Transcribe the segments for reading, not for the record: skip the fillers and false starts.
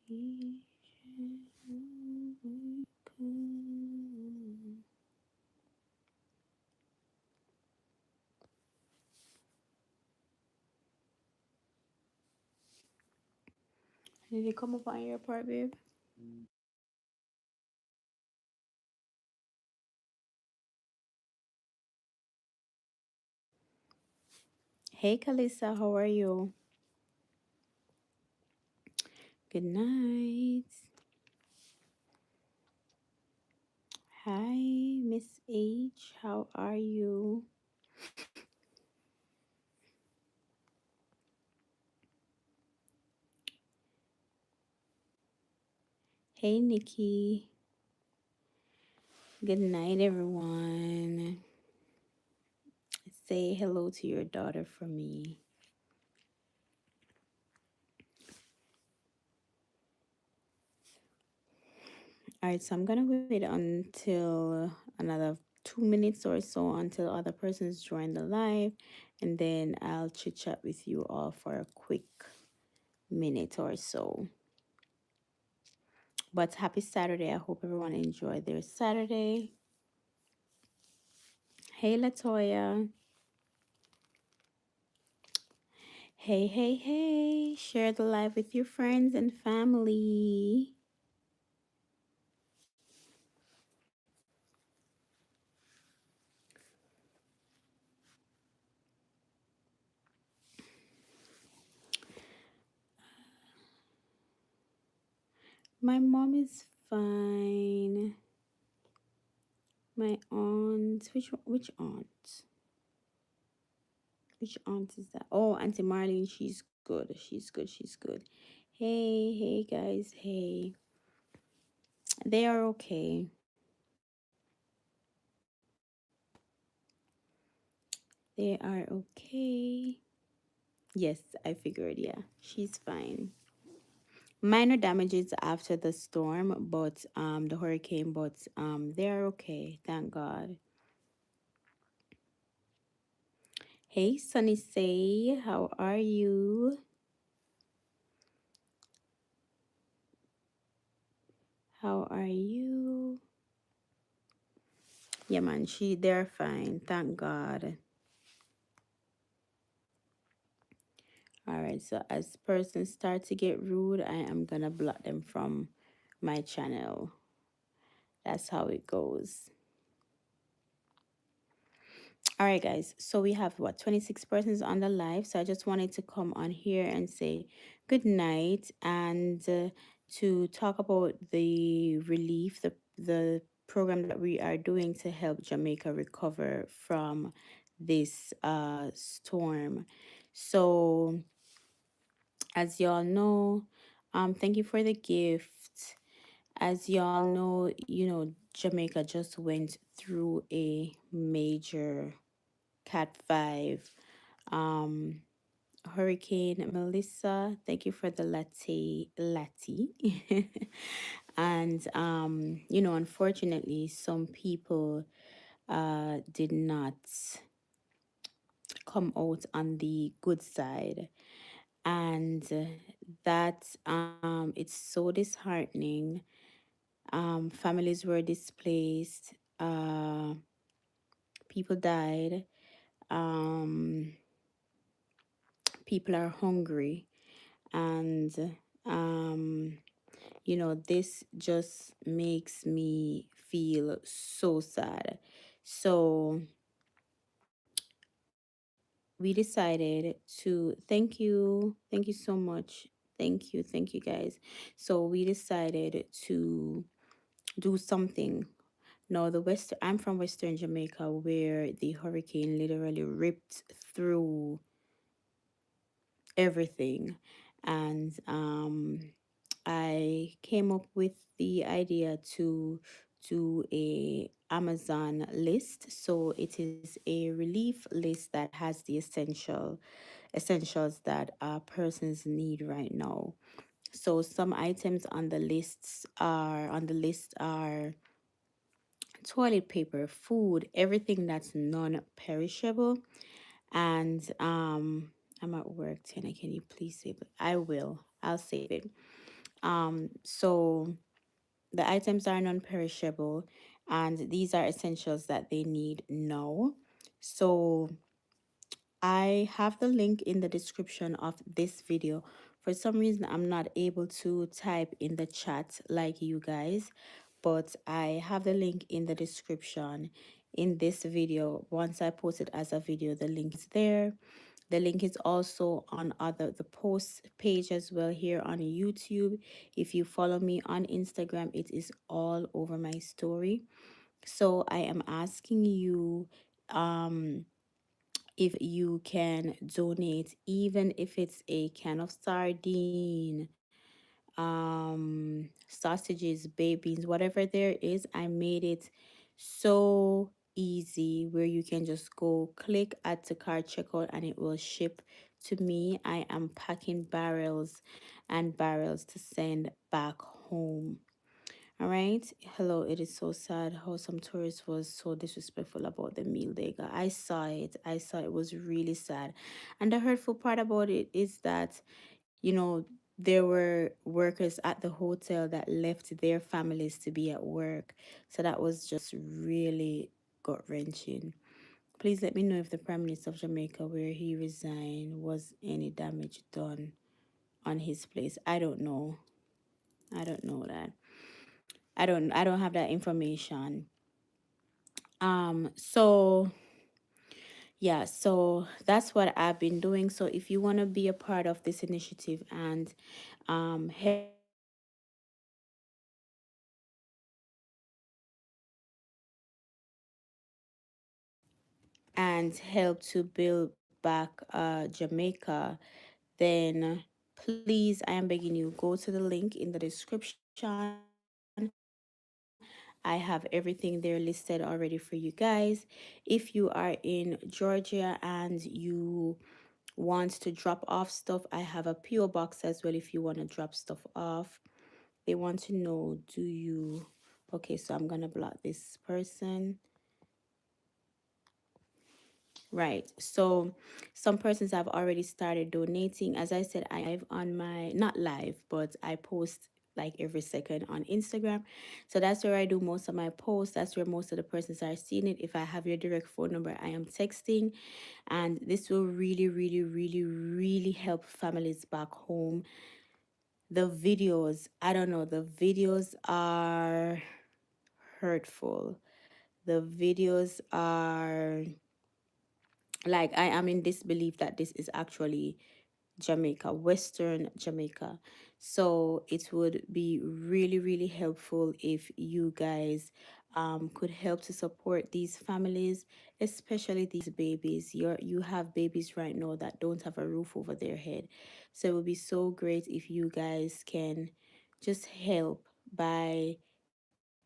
Did it come up on your part, babe? Hey, Kalisa, how are you? Good night. Hi, Miss H. How are you? Hey, Nikki. Good night, everyone. Say hello to your daughter for me. All right, so I'm gonna wait until another 2 minutes or so until other persons join the live, and then I'll chit chat with you all for a quick minute or so. But happy Saturday. I hope everyone enjoyed their Saturday. Hey, Latoya. Hey, hey, hey. Share the live with your friends and family. My mom is fine. My aunt, which aunt? Which aunt is that? Oh, Auntie Marlene, she's good. She's good. She's good. Hey, hey guys, hey. They are okay. They are okay. Yes, I figured, yeah. She's fine. Minor damages after the storm, but the hurricane, but they're okay, thank God. Hey, Sunny Say, how are you? How are you? Yeah, man, they're fine, thank God. All right, so as persons start to get rude, I am gonna block them from my channel. That's how it goes. All right, guys. So we have what 26 persons on the live. So I just wanted to come on here and say good night and to talk about the relief, the program that we are doing to help Jamaica recover from this storm. So as y'all know, thank you for the gift. As y'all know, Jamaica just went through a major Cat 5 um Hurricane Melissa. Thank you for the latte. And unfortunately some people did not come out on the good side, and that it's so disheartening. Families were displaced, people died, um people are hungry, and this just makes me feel so sad. So we decided to thank you so much, thank you guys. So we decided to do something. Now I'm from Western Jamaica, where the hurricane literally ripped through everything, and I came up with the idea to do a Amazon list. So it is a relief list that has the essentials that persons need right now. So some items on the list are toilet paper, food, everything that's non-perishable. And I'm at work, Tina. Can you please save it? I'll save it. So the items are non-perishable, and these are essentials that they need now. So I have the link in the description of this video. For some reason, I'm not able to type in the chat like you guys, but I have the link in the description in this video. Once I post it as a video, the link is there. The link is also on the post page as well here on YouTube. If you follow me on Instagram, it is all over my story. So I am asking you, um if you can donate, even if it's a can of sardine, sausages, baked beans, whatever there is. I made it so easy where you can just go click add to cart checkout and it will ship to me. I am packing barrels and barrels to send back home. All right. Hello. It is so sad how some tourists was so disrespectful about the meal they got. I saw it. I saw it was really sad. And the hurtful part about it is that, there were workers at the hotel that left their families to be at work. So that was just really gut wrenching. Please let me know if the Prime Minister of Jamaica, where he resigned, was any damage done on his place. I don't know. I don't know that. I don't have that information. So yeah, so that's what I've been doing. So if you want to be a part of this initiative and help to build back Jamaica, then please, I am begging you, go to the link in the description. I have everything there listed already for you guys. If you are in Georgia and you want to drop off stuff, I have a PO box as well if you want to drop stuff off. They want to know, do you, okay, so I'm gonna block this person. Right. So some persons have already started donating. As I said, I am live on my, not live, but I post like every second on Instagram. So that's where I do most of my posts. That's where most of the persons are seeing it. If I have your direct phone number, I am texting. And this will really, really, really, really help families back home. The videos, I don't know, the videos are hurtful. The videos are like, I am in disbelief that this is actually Jamaica, Western Jamaica. So it would be really, really helpful if you guys could help to support these families, especially these babies. You have babies right now that don't have a roof over their head. So it would be so great if you guys can just help by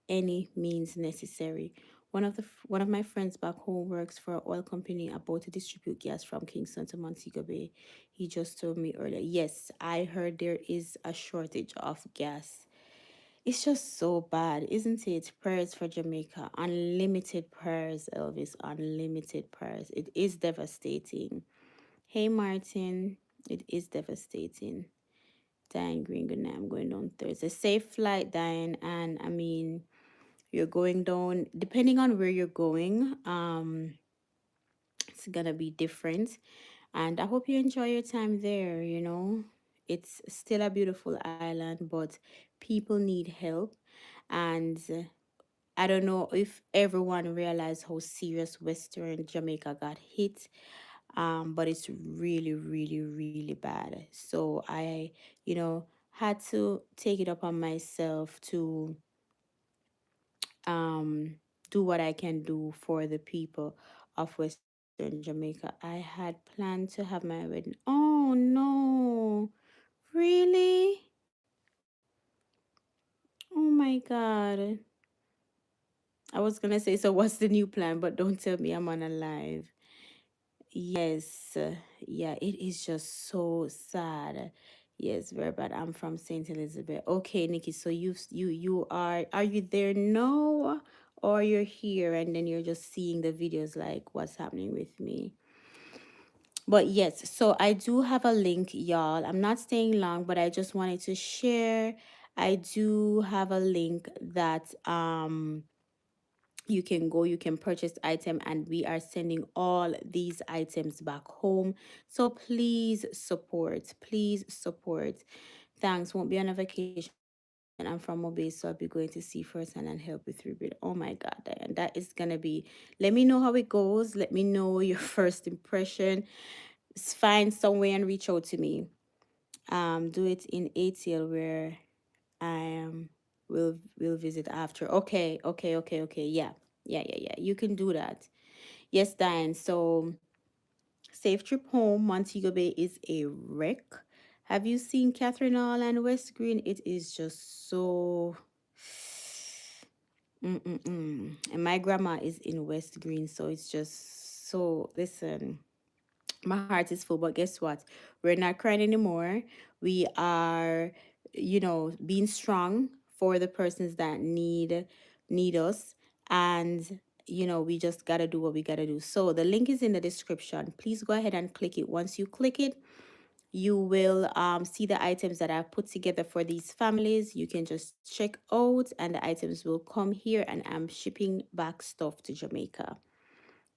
any means necessary. One of my friends back home works for an oil company about to distribute gas from Kingston to Montego Bay. He just told me earlier. Yes, I heard there is a shortage of gas. It's just so bad, isn't it? Prayers for Jamaica. Unlimited prayers, Elvis. Unlimited prayers. It is devastating. Hey, Martin. It is devastating. Diane Green, good night. I'm going down Thursday. Safe flight, Diane. And I mean, you're going down, depending on where you're going, it's gonna be different. And I hope you enjoy your time there. It's still a beautiful island, but people need help. And I don't know if everyone realized how serious Western Jamaica got hit. But it's really, really, really bad. So I had to take it upon myself to um, do what I can do for the people of Western Jamaica. I had planned to have my wedding. Oh no, really? Oh my God. I was gonna say, so what's the new plan? But don't tell me I'm on a live. Yes, yeah, it is just so sad. Yes, very bad. I'm from Saint Elizabeth. Okay, Nikki. So are you there now, or you're here and then you're just seeing the videos like what's happening with me? But yes, so I do have a link, y'all. I'm not staying long, but I just wanted to share. I do have a link that you can go, you can purchase item, and we are sending all these items back home. So please support, please support. Thanks. Won't be on a vacation. I'm from Mobile, so I'll be going to see firsthand and help with rebuild. Oh my God, Diane, that is gonna be. Let me know how it goes. Let me know your first impression. Find some way and reach out to me. Do it in ATL where I am. We'll visit after. Okay, okay, okay, okay. Yeah, yeah. You can do that. Yes, Diane. So safe trip home. Montego Bay is a wreck. Have you seen Catherine Hall and West Green? It is just so. Mm-mm-mm. And my grandma is in West Green, so it's just so. Listen, my heart is full, but guess what? We're not crying anymore. We are, being strong for the persons that need us, and we just gotta do what we gotta do. So the link is in the description. Please go ahead and click it. Once you click it, you will see the items that I've put together for these families. You can just check out, and the items will come here, and I'm shipping back stuff to Jamaica.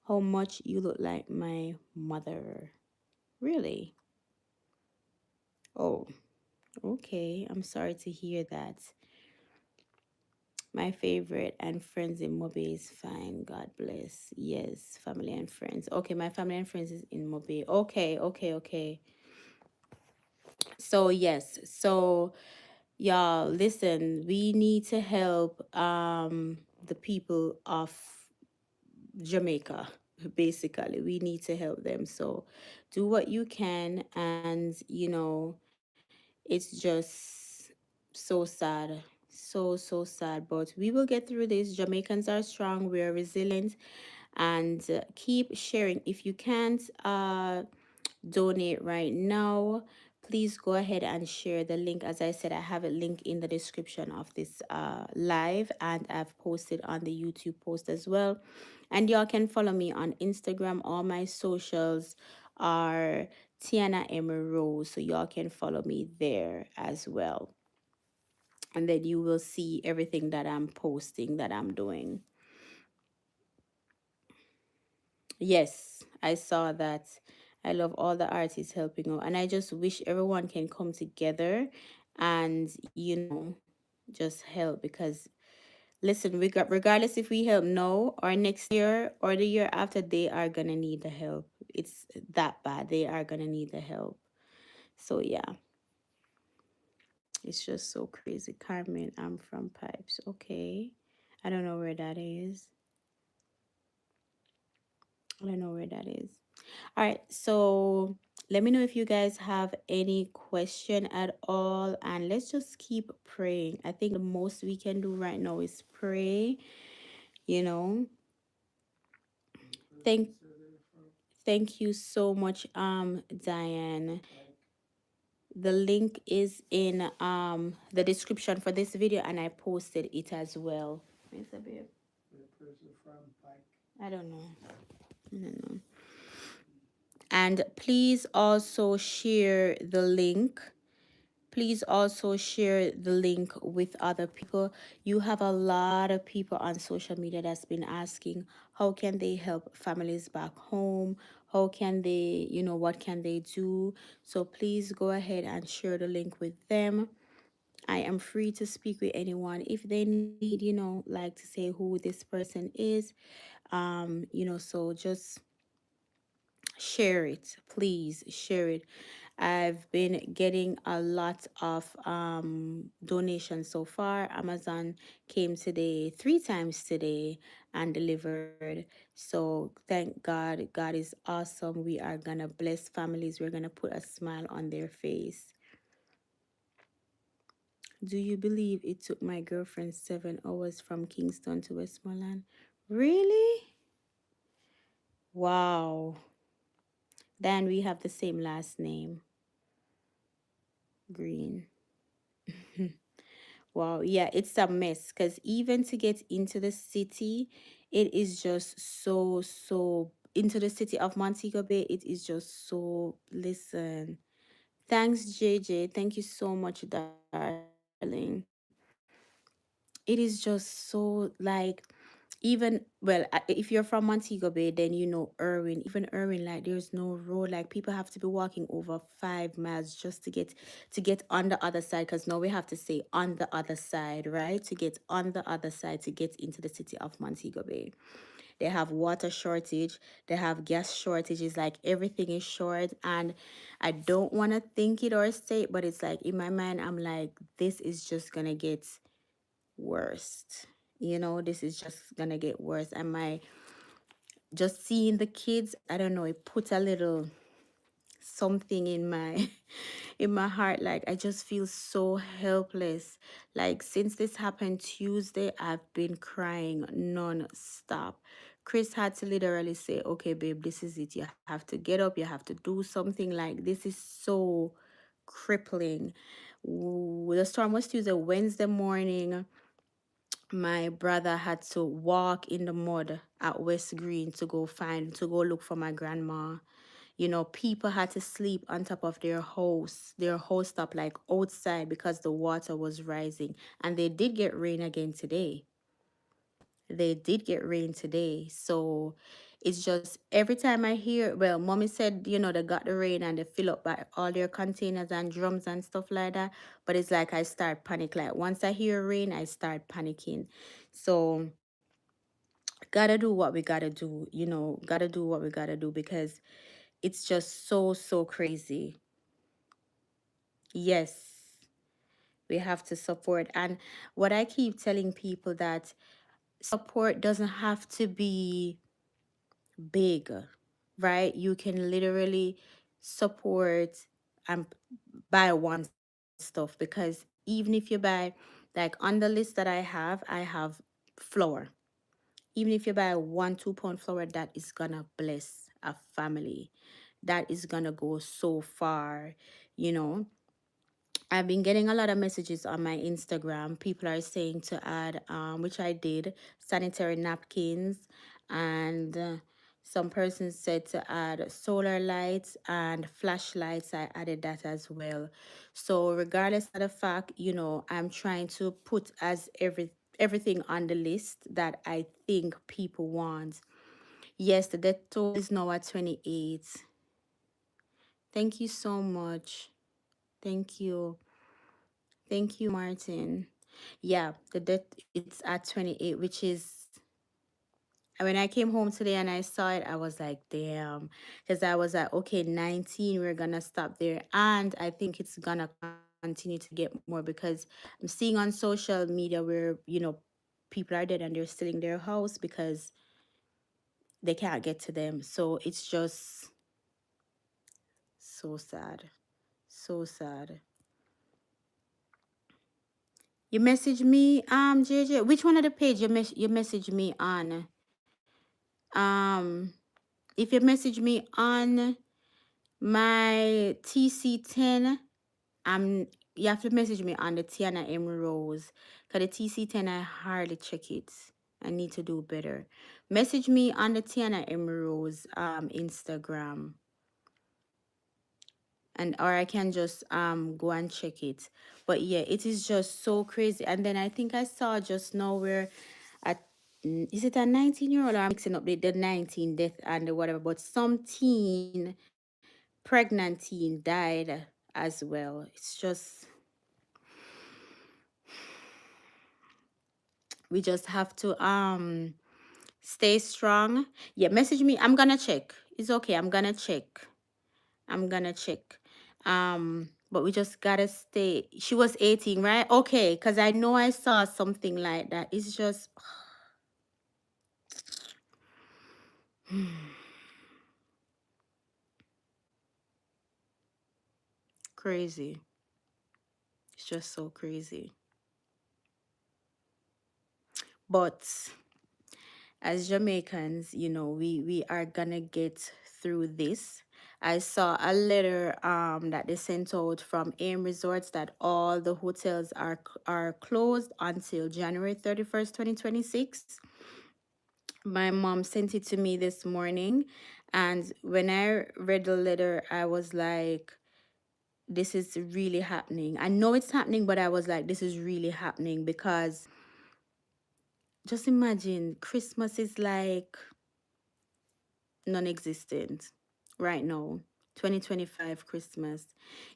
How much you look like my mother. Really? Oh, okay. I'm sorry to hear that. My favorite and friends in Mobe is fine. God bless. Yes, family and friends. Okay, my family and friends is in Mobe. Okay, okay, okay. So yes, so y'all listen, we need to help the people of Jamaica. Basically, we need to help them. So do what you can, and it's just so sad. So sad. But we will get through this. Jamaicans are strong, we are resilient, and keep sharing. If you can't donate right now, please go ahead and share the link. As I said, I have a link in the description of this live, and I've posted on the YouTube post as well. And y'all can follow me on Instagram. All my socials are Tiahna M Rose, so y'all can follow me there as well. And then you will see everything that I'm posting, that I'm doing. Yes, I saw that. I love all the artists helping out. And I just wish everyone can come together and, just help. Because, listen, regardless if we help now or next year or the year after, they are going to need the help. It's that bad. They are going to need the help. So, yeah, it's just so crazy. Carmen, I'm from Pipes. Okay. I don't know where that is. I don't know where that is. All right, so let me know if you guys have any question at all, and let's just keep praying. I think the most we can do right now is pray. You know, thank thank you so much, Diane. The link is in the description for this video, and I posted it as well. Where's the babe? I don't know. I don't know. And please also share the link. Please also share the link with other people. You have a lot of people on social media that's been asking, how can they help families back home? How can they, what can they do? So please go ahead and share the link with them. I am free to speak with anyone if they need, like to say who this person is. So just share it. Please share it. I've been getting a lot of donations so far. Amazon came today, 3 times today, and delivered. So thank God. God is awesome. We are going to bless families. We're going to put a smile on their face. Do you believe it took my girlfriend 7 hours from Kingston to Westmoreland? Really? Wow. Then we have the same last name, Green. Wow, yeah, it's a mess because even to get into the city, it is just so into the city of Montego Bay, it is just so, listen. Thanks, JJ. Thank you so much, darling. It is just so like, even well, if you're from Montego Bay, then you know Irwin. Even Irwin, like there's no road. Like people have to be walking over 5 miles just to get on the other side. Because now we have to say on the other side, right? To get on the other side to get into the city of Montego Bay. They have water shortage, they have gas shortages, like everything is short. And I don't want to think it or say it, but it's like in my mind, I'm like, this is just gonna get worse. This is just gonna get worse. And my just seeing the kids, I don't know, it put a little something in my in my heart. Like I just feel so helpless. Like since this happened Tuesday, I've been crying non-stop. Chris had to literally say, okay babe, this is it, you have to get up, you have to do something. Like this is so crippling. The storm was Tuesday. Wednesday morning, my brother had to walk in the mud at West Green to go look for my grandma. People had to sleep on top of their house top, like outside, because the water was rising. And they did get rain again today. They did get rain today. So it's just every time I hear, well, mommy said, they got the rain and they fill up by all their containers and drums and stuff like that. But it's like I start panic. Like once I hear rain, I start panicking. So gotta do what we gotta do, gotta do what we gotta do, because it's just so, so crazy. Yes, we have to support. And what I keep telling people, that support doesn't have to be big, right? You can literally support and buy one stuff, because even if you buy, like on the list that I have flour. Even if you buy 1 2 pound flour, that is gonna bless a family. That is gonna go so far, you know. I've been getting a lot of messages on my Instagram. People are saying to add, which I did, sanitary napkins, and some persons said to add solar lights and flashlights. I added that as well. So regardless of the fact, I'm trying to put as everything on the list that I think people want. Yes, the death toll is now at 28. Thank you so much. Thank you. Thank you, Martin. Yeah, the death, it's at 28, which is, when I came home today and I saw it, I was like, damn. Because I was like, okay, 19, we're gonna stop there. And I think it's gonna continue to get more, because I'm seeing on social media where, people are dead and they're still in their house because they can't get to them. So it's just so sad. So sad. You message me, JJ. Which one of the page you message me on? Um, if you message me on my TC10, you have to message me on the Tiahna M Rose. Cause the TC10, I hardly check it. I need to do better. Message me on the Tiahna M Rose Instagram, and or I can just go and check it. But yeah, it is just so crazy. And then I think I saw just now where at is it a 19-year-old, or I'm mixing up the 19 death and the whatever, but some teen, pregnant teen died as well. It's just, we just have to stay strong. Yeah, message me. I'm gonna check. It's okay. I'm gonna check. I'm gonna check. But we just gotta stay. She was 18, right? Okay, because I know I saw something like that. It's just crazy. It's just so crazy. But as Jamaicans, we are gonna get through this. I saw a letter that they sent out from AIM Resorts, that all the hotels are closed until January 31st, 2026. My mom sent it to me this morning, and when I read the letter, I was like, this is really happening. I know it's happening, but I was like, this is really happening because just imagine Christmas is like non-existent right now. 2025 Christmas.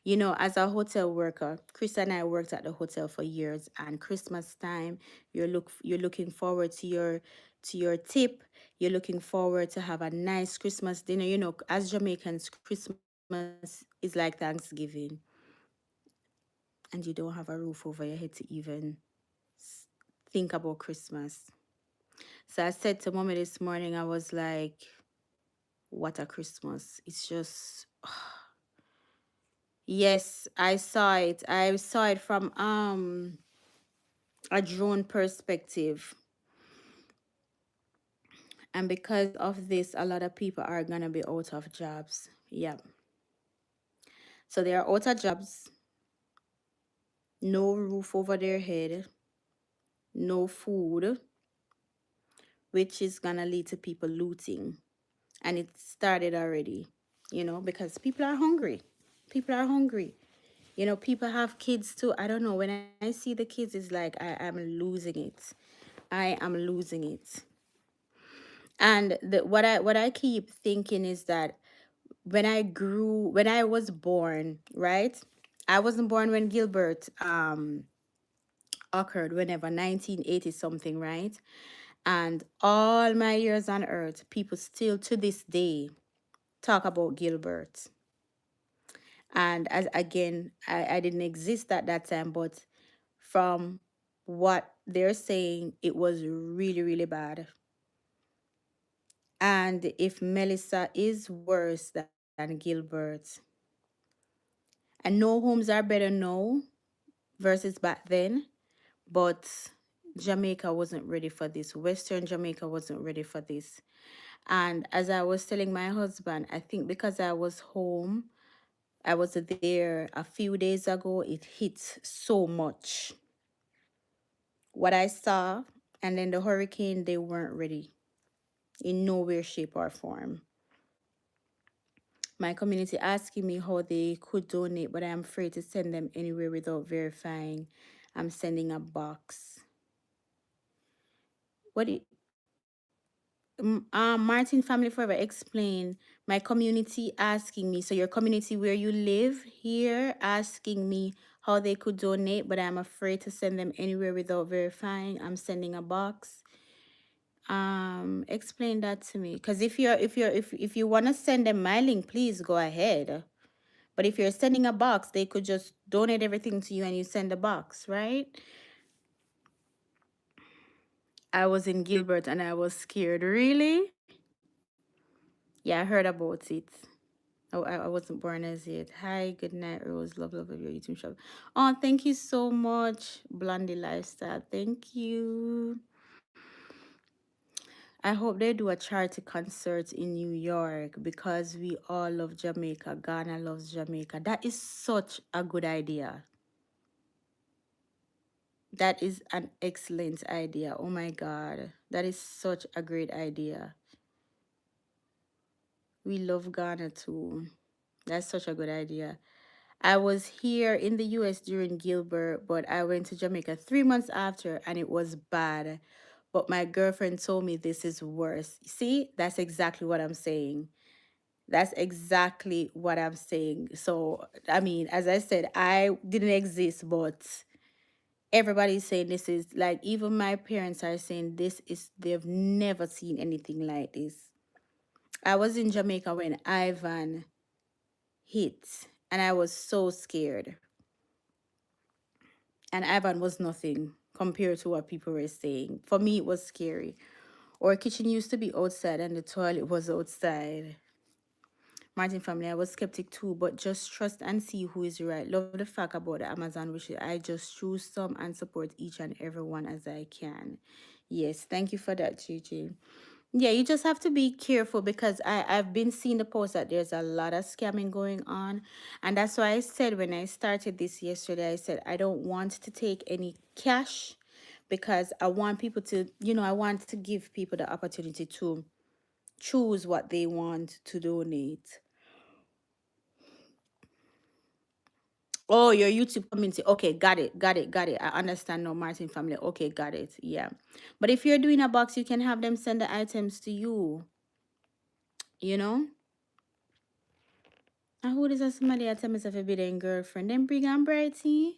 You know, as a hotel worker, Chris and I worked at the hotel for years, and Christmas time, you're looking forward to your tip. You're looking forward to have a nice Christmas dinner. You know, as Jamaicans, Christmas is like Thanksgiving, and you don't have a roof over your head to even think about Christmas. So I said to mommy this morning, I was like, what a Christmas. It's just yes, I saw it. I saw it from a drone perspective. And because of this, a lot of people are gonna be out of jobs. Yeah. So they are out of jobs, no roof over their head, no food, which is gonna lead to people looting. And it started already, you know, because people are hungry. People are hungry. You know, people have kids too. I don't know. When I see the kids, it's like I am losing it. I am losing it. And what I keep thinking is that when I was born, right? I wasn't born when Gilbert occurred, whenever 1980 something, right? And all my years on earth, people still to this day talk about Gilbert. And as again, I didn't exist at that time, but from what they're saying, it was really, really bad. And if Melissa is worse than Gilbert, and no homes are better now versus back then, but Jamaica wasn't ready for this. Western Jamaica wasn't ready for this. And as I was telling my husband, I think because I was home, I was there a few days ago, it hit so much. What I saw, and then the hurricane, they weren't ready in no way, shape, or form. My community asking me how they could donate, but I am afraid to send them anywhere without verifying. I'm sending a box. What do you, Martin Family Forever explain. My community asking me, so your community where you live here asking me how they could donate, but I'm afraid to send them anywhere without verifying. I'm sending a box. Explain that to me, because if you want to send them my link, please go ahead. But if you're sending a box, they could just donate everything to you and you send a box, right? I was in Gilbert and I was scared. Really? Yeah, I heard about it. Oh, I wasn't born as yet. Hi, good night, Rose. Love your YouTube shop. Oh, thank you so much, Blondie Lifestyle. Thank you. I hope they do a charity concert in New York because we all love Jamaica. Ghana loves Jamaica. That is such a good idea. That is an excellent idea. Oh my God. That is such a great idea. We love Ghana too. That's such a good idea. I was here in the US during Gilbert, but I went to Jamaica 3 months after and it was bad. But my girlfriend told me this is worse. See, that's exactly what I'm saying. That's exactly what I'm saying. So, I mean, as I said, I didn't exist, but everybody's saying this is like, even my parents are saying this is, they've never seen anything like this. I was in Jamaica when Ivan hit, and I was so scared. And Ivan was nothing compared to what people were saying. For me, it was scary. Our kitchen used to be outside, and the toilet was outside. Martin family, I was skeptic too, but just trust and see who is right. Love the fact about the Amazon wish. I just choose some and support each and every one as I can. Yes, thank you for that, Gigi. Yeah, you just have to be careful because I've been seeing the post that there's a lot of scamming going on. And that's why I said when I started this yesterday, I said I don't want to take any cash because I want people to, I want to give people the opportunity to choose what they want to donate. Oh, your YouTube community. Okay, got it, got it, got it. I understand now, Martin family. Okay, got it. Yeah. But if you're doing a box, you can have them send the items to you, you know? And who does somebody at tell myself a bit girlfriend? Then bring on Brighty.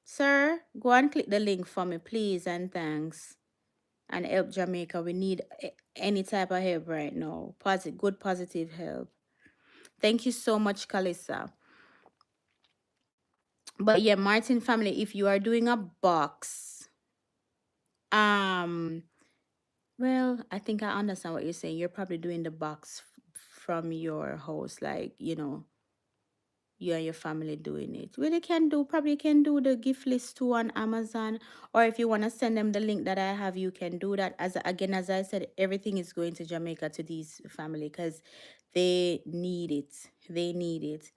Sir, go and click the link for me, please, and thanks. And help Jamaica. We need any type of help right now. Positive, good, positive help. Thank you so much, Kalisa. But yeah, Martin family, if you are doing a box, um, well, I think I understand what you're saying. You're probably doing the box from your house, like, you and your family doing it. Well, you can do, probably can do the gift list too on Amazon, or if you want to send them the link that I have, you can do that. As again, as I said, everything is going to Jamaica to these family because they need it. They need it.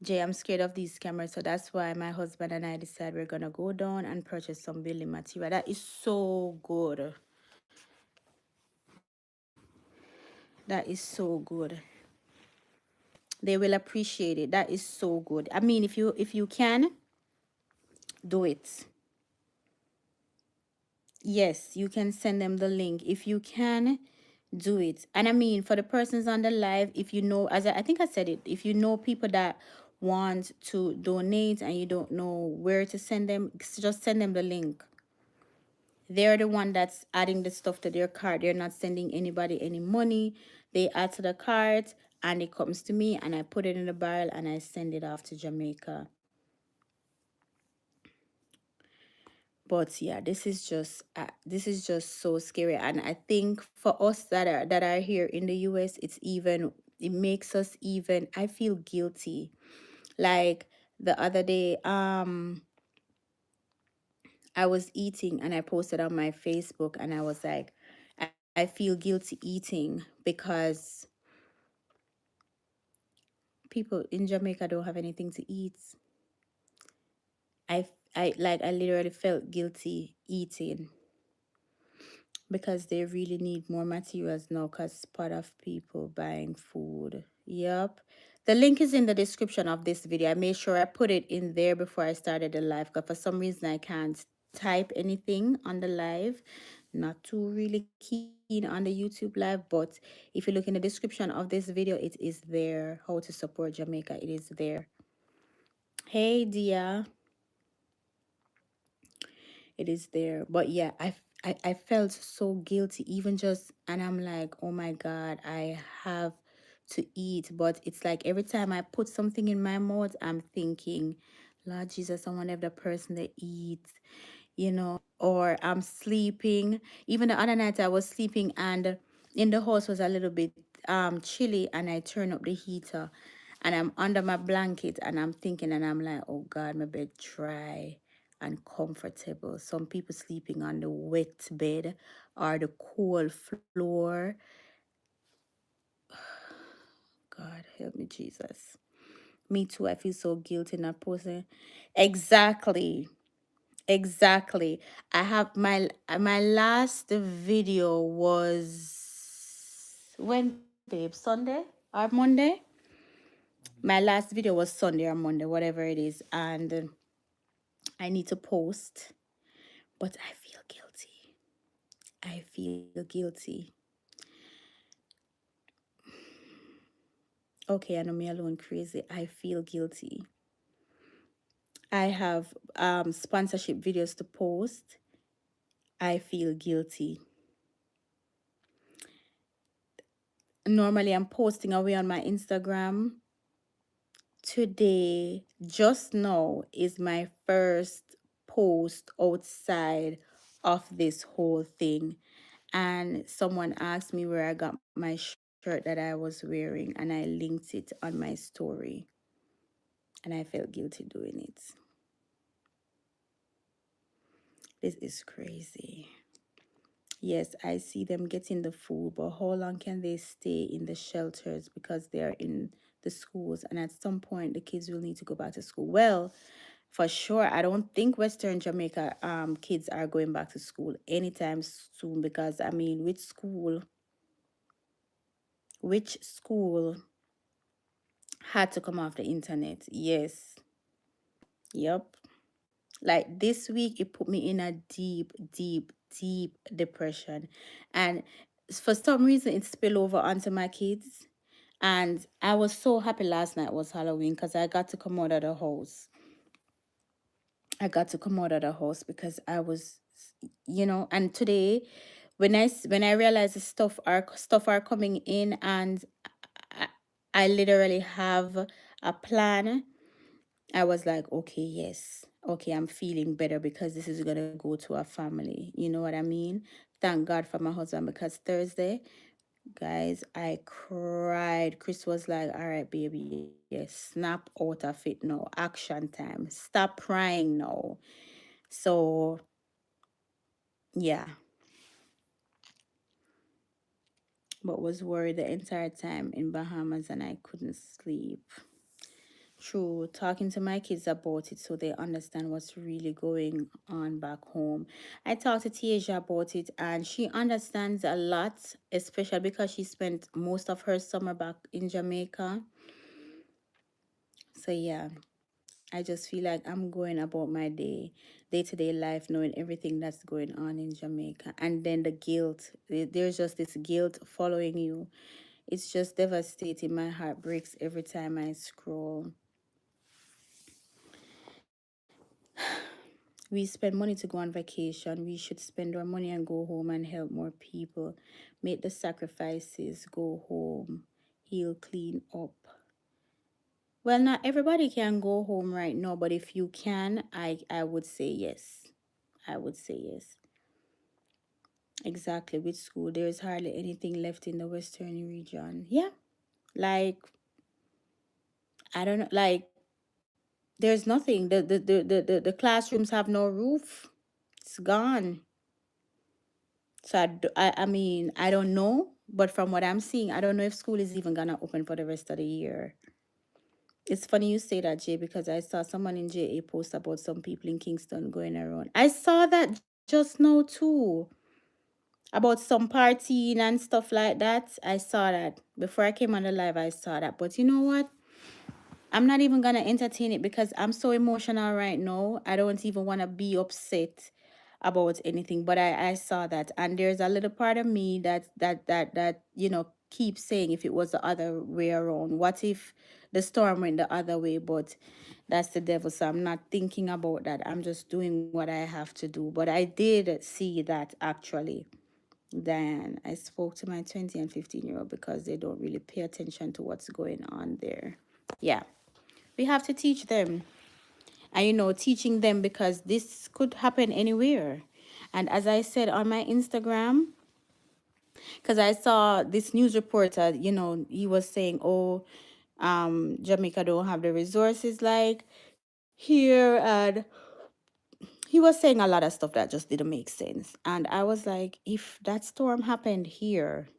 Jay, I'm scared of these cameras, so that's why my husband and I decided we're gonna go down and purchase some building material. That is so good. That is so good. They will appreciate it. That is so good. I mean, if you can do it. Yes, you can send them the link. If you can, do it. And I mean, for the persons on the live, if you know, as I think I said it, if you know people that want to donate and you don't know where to send them, just send them the link. They're the one that's adding the stuff to their cart. They're not sending anybody any money. They add to the cart and it comes to me and I put it in the barrel and I send it off to Jamaica. But yeah, this is just so scary, and I think for us that are here in the US, it makes us even. I feel guilty. Like the other day, I was eating and I posted on my Facebook, and I was like, I feel guilty eating because people in Jamaica don't have anything to eat. I literally felt guilty eating because they really need more materials now because part of people buying food. Yep. The link is in the description of this video. I made sure I put it in there before I started the live because for some reason I can't type anything on the live. Not too really keen on the YouTube live, but if you look in the description of this video, it is there. How to support Jamaica, it is there. Hey, Dia. It is there. But yeah, I felt so guilty even just, and I'm like, oh my God, I have to eat. But it's like every time I put something in my mouth, I'm thinking, Lord Jesus, I want to have the person that eats, or I'm sleeping. Even the other night I was sleeping and in the house was a little bit chilly and I turn up the heater and I'm under my blanket and I'm thinking and I'm like, oh God, my bed dry and comfortable. Some people sleeping on the wet bed or the cold floor. God help me, Jesus. Me too. I feel so guilty not posting. Exactly. Exactly. I have my last video was when, babe? Sunday or Monday? My last video was Sunday or Monday, whatever it is, and I need to post, but I feel guilty. I feel guilty. Okay, I know me alone crazy. I feel guilty. I have sponsorship videos to post. I feel guilty. Normally, I'm posting away on my Instagram. Today, just now, is my first post outside of this whole thing. And someone asked me where I got my shirt that I was wearing, and I linked it on my story. And I felt guilty doing it. This is crazy. Yes, I see them getting the food, but how long can they stay in the shelters because they're in the schools? And at some point, the kids will need to go back to school. Well, For sure. I don't think Western Jamaica kids are going back to school anytime soon because I mean, which school had to come off the internet? Yes. Yep. Like this week, it put me in a deep, deep, deep depression. And for some reason, it spilled over onto my kids. And I was so happy last night was Halloween because I got to come out of the house. I got to come out of the house because I was, and today, when I realized the stuff are coming in, and I, I literally have a plan. I was like, okay, yes, okay, I'm feeling better because this is gonna go to a family. You know what I mean? Thank God for my husband because Thursday, guys, I cried. Chris was like, all right, baby, yes, snap out of it now. Action time. Stop crying now. So, yeah, but was worried the entire time in Bahamas and I couldn't sleep. True, talking to my kids about it so they understand what's really going on back home. I talked to Tiahna about it and she understands a lot, especially because she spent most of her summer back in Jamaica. So yeah, I just feel like I'm going about my day-to-day life, knowing everything that's going on in Jamaica. And then the guilt, there's just this guilt following you. It's just devastating. My heart breaks every time I scroll. We spend money to go on vacation. We should spend our money and go home and help more people. Make the sacrifices, go home, heal, clean up. Well, not everybody can go home right now, but if you can, I would say yes. I would say yes. Exactly. With school, there is hardly anything left in the Western region. Yeah. Like, I don't know. Like, there's nothing. The classrooms have no roof. It's gone. So I mean, I don't know, but from what I'm seeing, I don't know if school is even gonna open for the rest of the year. It's funny you say that, Jay, because I saw someone in JA post about some people in Kingston going around. I saw that just now too, about some partying and stuff like that. I saw that before I came on the live. I saw that, but you know what? I'm not even gonna entertain it because I'm so emotional right now. I don't even want to be upset about anything. But I saw that, and there's a little part of me that keeps saying if it was the other way around. What if the storm went the other way? But that's the devil. So I'm not thinking about that. I'm just doing what I have to do. But I did see that actually. Then I spoke to my 20 and 15-year-old because they don't really pay attention to what's going on there. Yeah. We have to teach them. And teaching them because this could happen anywhere. And as I said on my Instagram, because I saw this news reporter, he was saying, oh, Jamaica don't have the resources like here. And he was saying a lot of stuff that just didn't make sense. And I was like, if that storm happened here,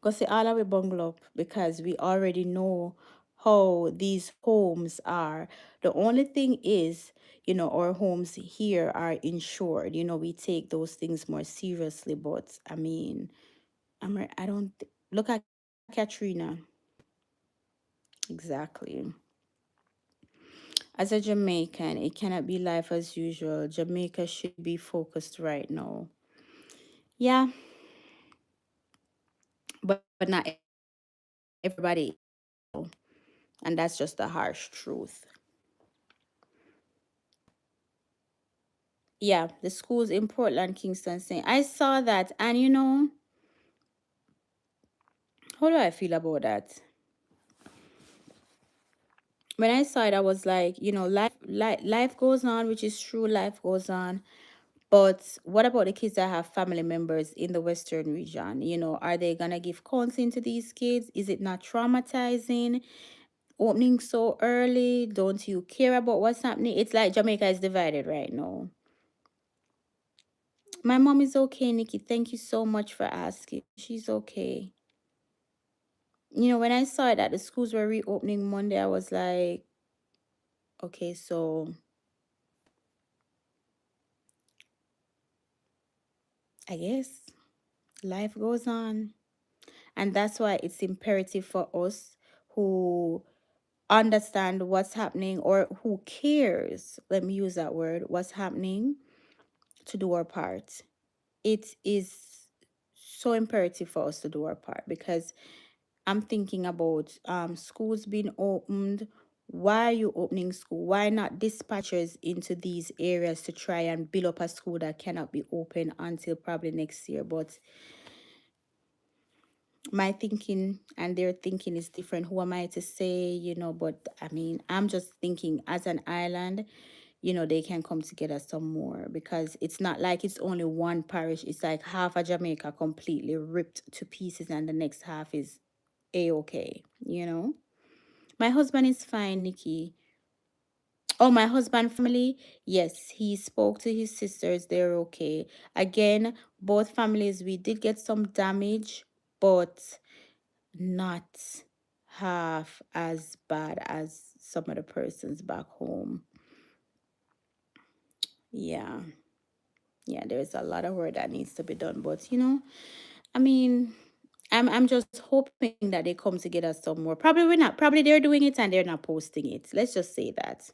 go see all our bungalow up because we already know how these homes are. The only thing is, our homes here are insured. We take those things more seriously. But I mean, I don't look at Katrina. Exactly. As a Jamaican, it cannot be life as usual. Jamaica should be focused right now. Yeah, but not everybody is, and that's just the harsh truth. Yeah, the schools in Portland, Kingston saying, I saw that, and how do I feel about that? When I saw it, I was like, life goes on, which is true, life goes on. But what about the kids that have family members in the Western region? Are they gonna give counseling to these kids? Is it not traumatizing? Opening so early? Don't you care about what's happening? It's like Jamaica is divided right now. My mom is okay, Nikki. Thank you so much for asking. She's okay. When I saw that the schools were reopening Monday, I was like, Okay, so I guess life goes on. And that's why it's imperative for us who understand what's happening or who cares, let me use that word, what's happening, to do our part. It is so imperative for us to do our part because I'm thinking about schools being opened. Why are you opening school? Why not dispatchers into these areas to try and build up a school that cannot be open until probably next year? But my thinking and their thinking is different. Who am I to say, But I mean, I'm just thinking as an island, they can come together some more because it's not like it's only one parish. It's like half of Jamaica completely ripped to pieces and the next half is a okay. My husband is fine, Nikki. Oh, my husband family, yes, he spoke to his sisters. They're okay. Again, both families, we did get some damage, but not half as bad as some of the persons back home. Yeah. Yeah, there's a lot of work that needs to be done. But I mean, I'm just hoping that they come together some more. Probably we're not. Probably they're doing it and they're not posting it. Let's just say that.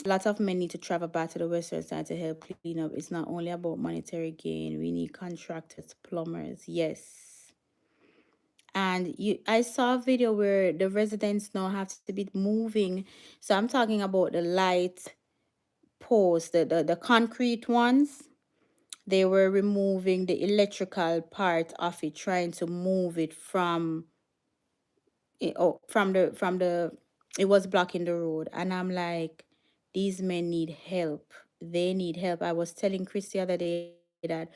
A lot of men need to travel back to the western side to help clean up. It's not only about monetary gain. We need contractors, plumbers. Yes. And I saw a video where the residents now have to be moving. So I'm talking about the light posts, the concrete ones. They were removing the electrical part of it, trying to move it from the it was blocking the road. And I'm like, these men need help. They need help. I was telling Chris the other day that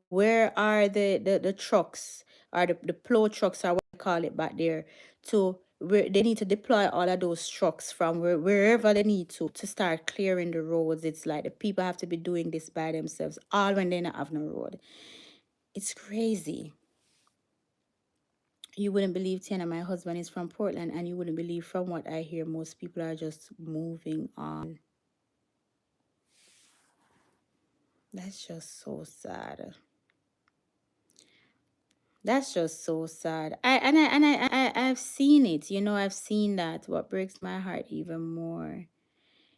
where are the trucks or the plow trucks or what they call it back there to where they need to deploy all of those trucks from wherever they need to start clearing the roads. It's like the people have to be doing this by themselves, all when they not have no road. It's crazy. You wouldn't believe, Tiana, my husband is from Portland, and you wouldn't believe from what I hear, most people are just moving on. That's just so sad. That's just so sad. I've seen it. I've seen that. What breaks my heart even more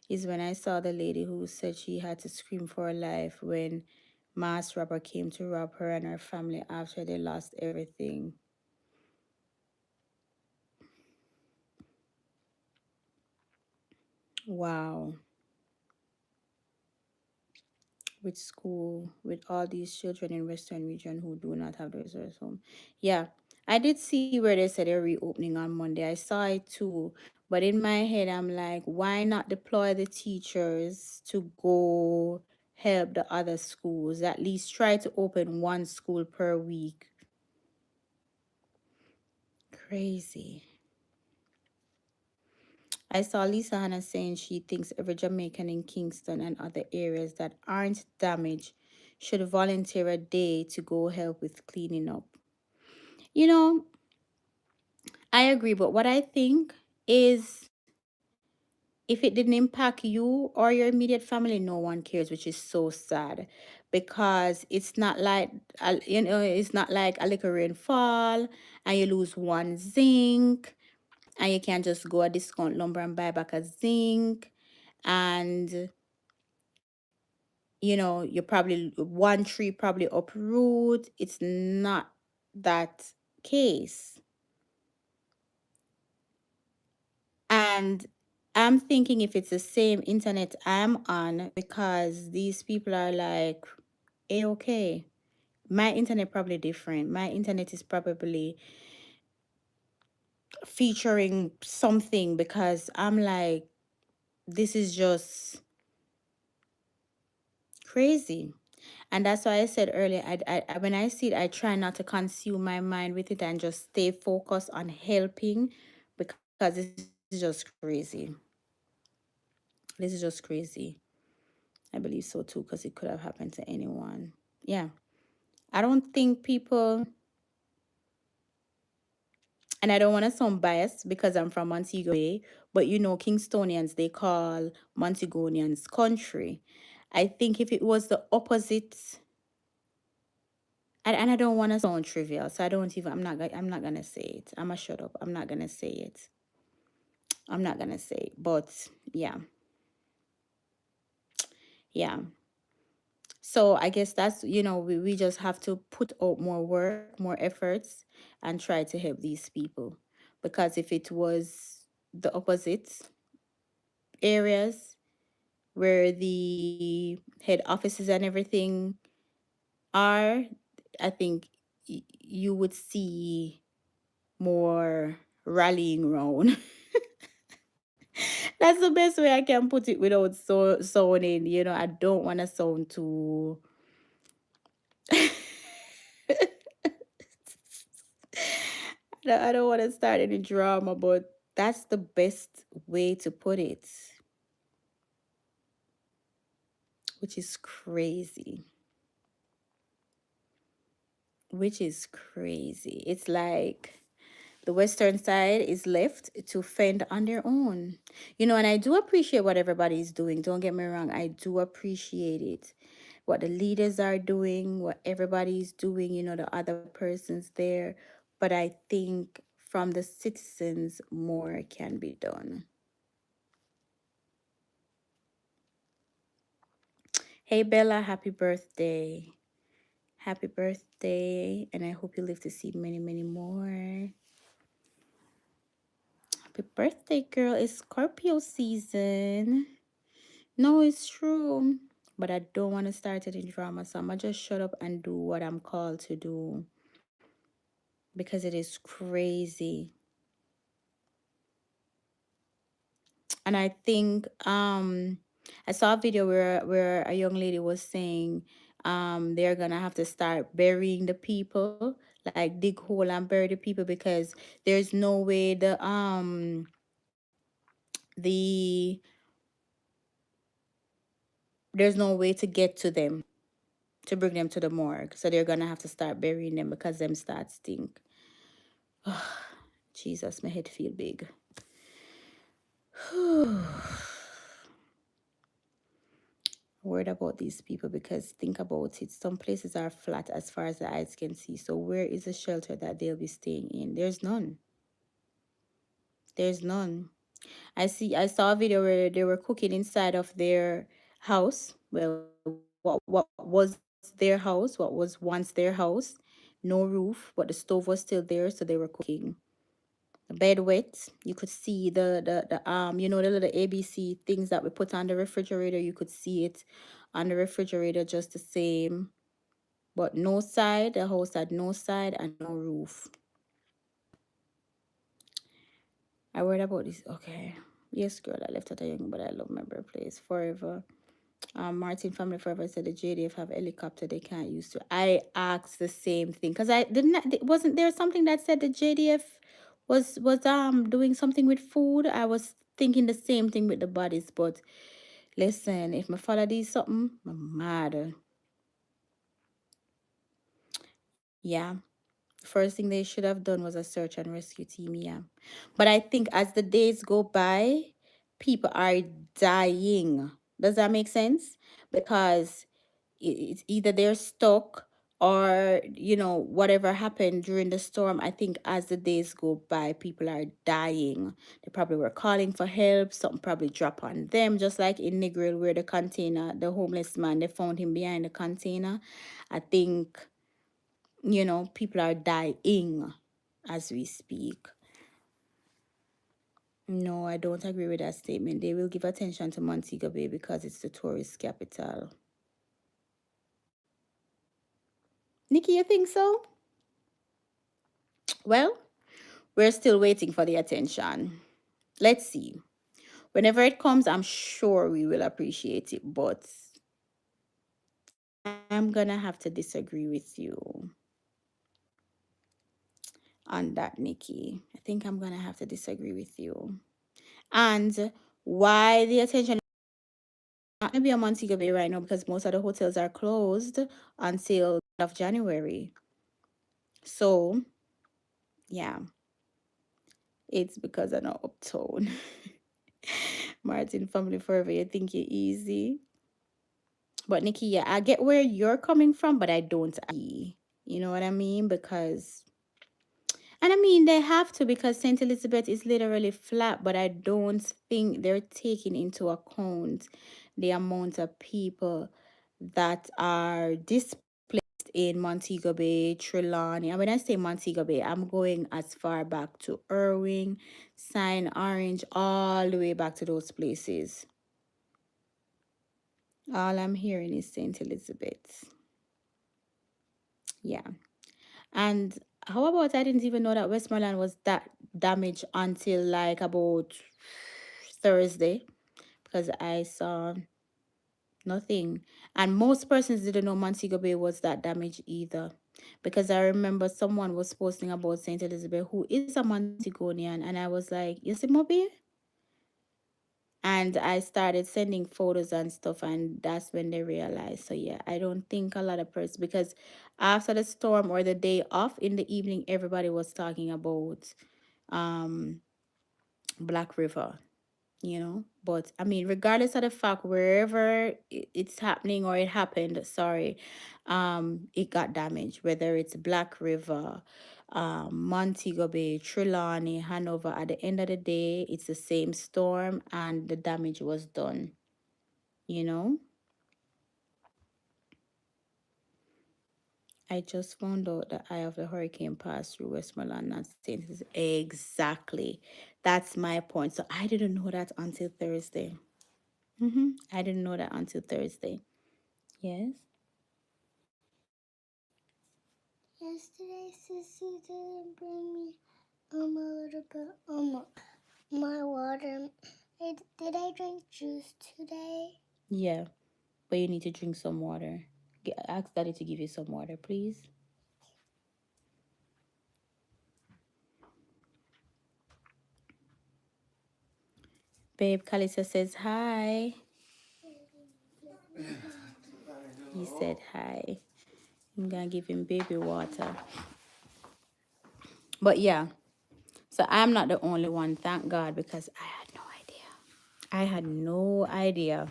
is when I saw the lady who said she had to scream for her life when mass robber came to rob her and her family after they lost everything. Wow. With school, with all these children in Western region who do not have the resource home. Yeah, I did see where they said they're reopening on Monday. I saw it too. But in my head, I'm like, why not deploy the teachers to go help the other schools? At least try to open one school per week. Crazy. I saw Lisa Hannah saying she thinks every Jamaican in Kingston and other areas that aren't damaged should volunteer a day to go help with cleaning up. You know, I agree, but what I think is if it didn't impact you or your immediate family, no one cares, which is so sad because it's not like, it's not like a little rainfall and you lose one zinc and you can just go a discount lumber and buy back a zinc. And you probably one tree probably uproot. It's not that case. And I'm thinking if it's the same internet I'm on, because these people are like, okay. My internet probably different. My internet is probably featuring something because I'm like, this is just crazy. And that's why I said earlier, when I see it, I try not to consume my mind with it and just stay focused on helping because this is just crazy. This is just crazy. I believe so too because it could have happened to anyone. Yeah. I don't think people, And I don't want to sound biased because I'm from Montego Bay, but you know, Kingstonians, they call Montegonians country. I think if it was the opposite, and I don't want to sound trivial, so I don't even, I'm not gonna say it. I'm gonna shut up. I'm not gonna say it. I'm not gonna say it. But yeah, yeah. So I guess that's, we just have to put out more work, more efforts, and try to help these people. Because if it was the opposite areas where the head offices and everything are, I think you would see more rallying around. That's the best way I can put it without sounding, I don't want to sound too. I don't want to start any drama, but that's the best way to put it, which is crazy. Which is crazy. It's like the western side is left to fend on their own. And I do appreciate what everybody is doing. Don't get me wrong. I do appreciate it. What the leaders are doing, what everybody is doing, the other persons there. But I think from the citizens, more can be done. Hey, Bella, happy birthday. Happy birthday. And I hope you live to see many, many more. Happy birthday, girl. It's Scorpio season. No, it's true. But I don't want to start any drama. So I'm going to just shut up and do what I'm called to do. Because it is crazy. And I think I saw a video where a young lady was saying they're gonna have to start burying the people, like dig hole and bury the people because there's no way the there's no way to get to them to bring them to the morgue. So they're gonna have to start burying them because them start stink. Jesus, my head feel big. Worried about these people because think about it. Some places are flat as far as the eyes can see. So where is the shelter that they'll be staying in? There's none. There's none. I saw a video where they were cooking inside of their house. Well, what was their house? What was once their house? No roof, but the stove was still there, so they were cooking. The bed wet. You could see the little ABC things that we put on the refrigerator. You could see it on the refrigerator just the same. But no side, the house had no side and no roof. I worried about this. Okay. Yes, girl, I left at a young, but I love my birthplace forever. Martin Family Forever said the JDF have helicopter they can't use to. I asked the same thing because I didn't. Wasn't there something that said the JDF was doing something with food? I was thinking the same thing with the bodies, but listen, if my father did something, I'm mad. Yeah. First thing they should have done was a search and rescue team, yeah. But I think as the days go by, people are dying. Does that make sense? Because it's either they're stuck or, whatever happened during the storm. I think as the days go by, people are dying. They probably were calling for help. Something probably dropped on them, just like in Negril, where the homeless man, they found him behind the container. I think people are dying as we speak. No, I don't agree with that statement. They will give attention to Montego Bay because it's the tourist capital. Nikki, you think so? Well, we're still waiting for the attention. Let's see. Whenever it comes, I'm sure we will appreciate it, but I'm gonna have to disagree with you on that, Nikki. I think I'm gonna have to disagree with you. And why the attention not gonna be a Montego Bay right now because most of the hotels are closed until of January. So, yeah. It's because I'm not uptown. Martin family forever, you think you're easy. But Nikki, yeah, I get where you're coming from, but I don't agree. You know what I mean? Because and I mean they have to because Saint Elizabeth is literally flat, but I don't think they're taking into account the amount of people that are displaced in Montego Bay, Trelawney. And when I say Montego Bay, I'm going as far back to Irving, Sign Orange, all the way back to those places. All I'm hearing is St. Elizabeth. Yeah. And how about I didn't even know that Westmoreland was that damaged until like about Thursday because I saw nothing. And most persons didn't know Montego Bay was that damaged either. Because I remember someone was posting about St. Elizabeth who is a Montegonian and I was like, you see Mobile? And I started sending photos and stuff, and that's when they realized. So yeah, I don't think a lot of persons because after the storm or the day off in the evening, everybody was talking about um Black River, you know. But I mean, regardless of the fact, wherever it's happening or it happened, sorry, it got damaged. Whether it's Black River, Montego Bay, Trelawney, Hanover. At the end of the day, it's the same storm, and the damage was done. You know, I just found out the eye of the hurricane passed through Westmoreland and St. Exactly. That's my point. So I didn't know that until Thursday. I didn't know that until Thursday. Yes. Yesterday, Sissy didn't bring me a little bit my water. Did I drink juice today? Yeah, but you need to drink some water. Ask Daddy to give you some water, please. Babe, Kalisa says hi. He said hi. I'm gonna give him baby water. But yeah, so I'm not the only one, thank God, because I had no idea. I had no idea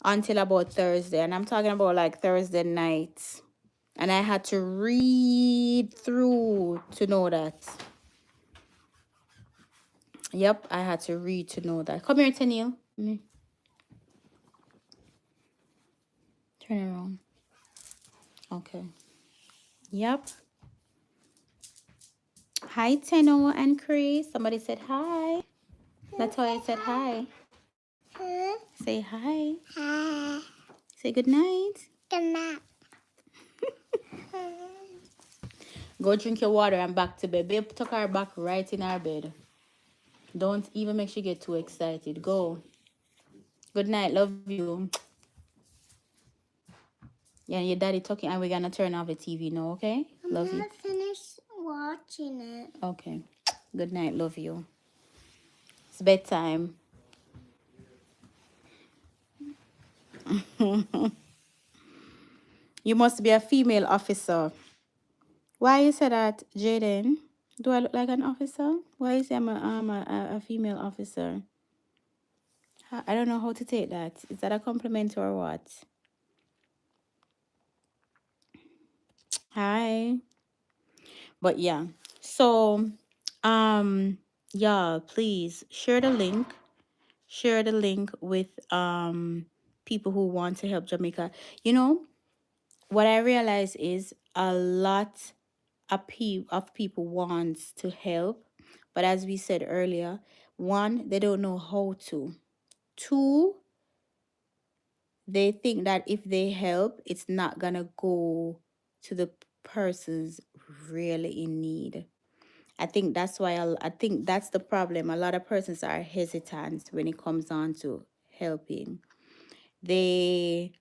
until about Thursday. And I'm talking about like Thursday night. And I had to read through to know that. Yep, I had to read to know that. Come here, Tennille. Turn around. Okay. Yep. Hi, Tenno and Chris. Somebody said hi. Latoya said hi. Say hi. Hi. Say good night. Good night. Go drink your water and back to bed. Babe took her back right in our bed. Don't even make she get too excited. Go. Good night. Love you. Yeah, your daddy talking and we're gonna turn off the TV now, okay? Love you. I'm not finished watching it. Okay. Good night. Love you. It's bedtime. You must be a female officer. Why you say that, Jaden? Do I look like an officer? Why you say I'm a female officer? I don't know how to take that. Is that a compliment or what? Hi. But yeah. So, yeah, please share the link. Share the link with people who want to help Jamaica. You know, what I realize is a lot of people wants to help, but as we said earlier, one, they don't know how to. Two, they think that if they help, it's not gonna go to the persons really in need. I think that's why I think that's the problem. A lot of persons are hesitant when it comes on to helping. They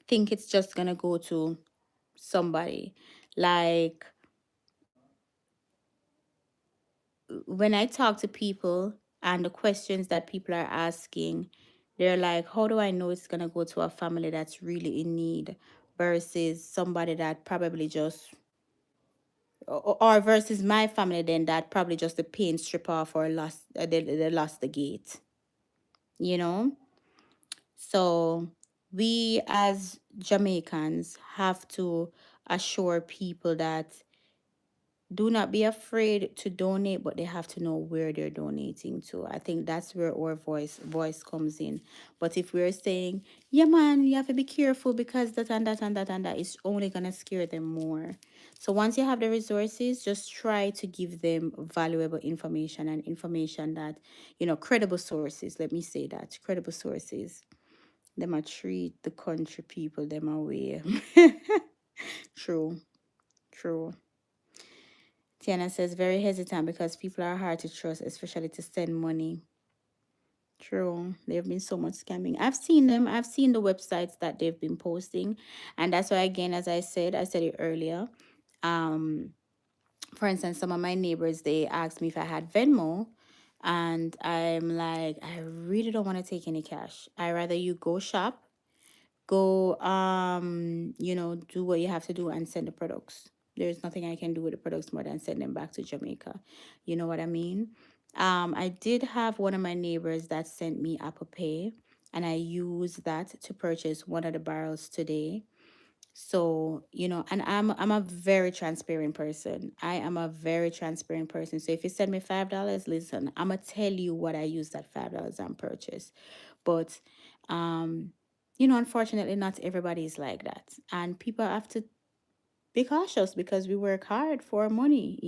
think it's just gonna go to somebody. Like when I talk to people and the questions that people are asking, they're like, how do I know it's gonna go to a family that's really in need versus somebody that probably just or versus my family then that probably just the paint strip off or lost they lost the gate, you know. So we as Jamaicans have to assure people that do not be afraid to donate, but they have to know where they're donating to. I think that's where our voice comes in. But if we're saying, yeah man, you have to be careful because that and that and that and that, it's only gonna scare them more. So once you have the resources, just try to give them valuable information and information that, credible sources. Let me say that. Credible sources. Them a treat the country people them away. True, true. Tiana says very hesitant because people are hard to trust, especially to send money. True. There have been so much scamming. I've seen them. I've seen the websites that they've been posting. And that's why again, as I said it earlier. Um, for instance, some of my neighbors they asked me if I had Venmo. And I'm like, I really don't want to take any cash. I rather you go shop, go do what you have to do and send the products. There's nothing I can do with the products more than send them back to Jamaica. You know what I mean? I did have one of my neighbors that sent me Apple Pay, and I used that to purchase one of the barrels today. So, and I'm a very transparent person. I am a very transparent person. So if you send me $5, listen, I'm gonna tell you what I use that $5 and purchase. But unfortunately not everybody is like that. And people have to be cautious because we work hard for money.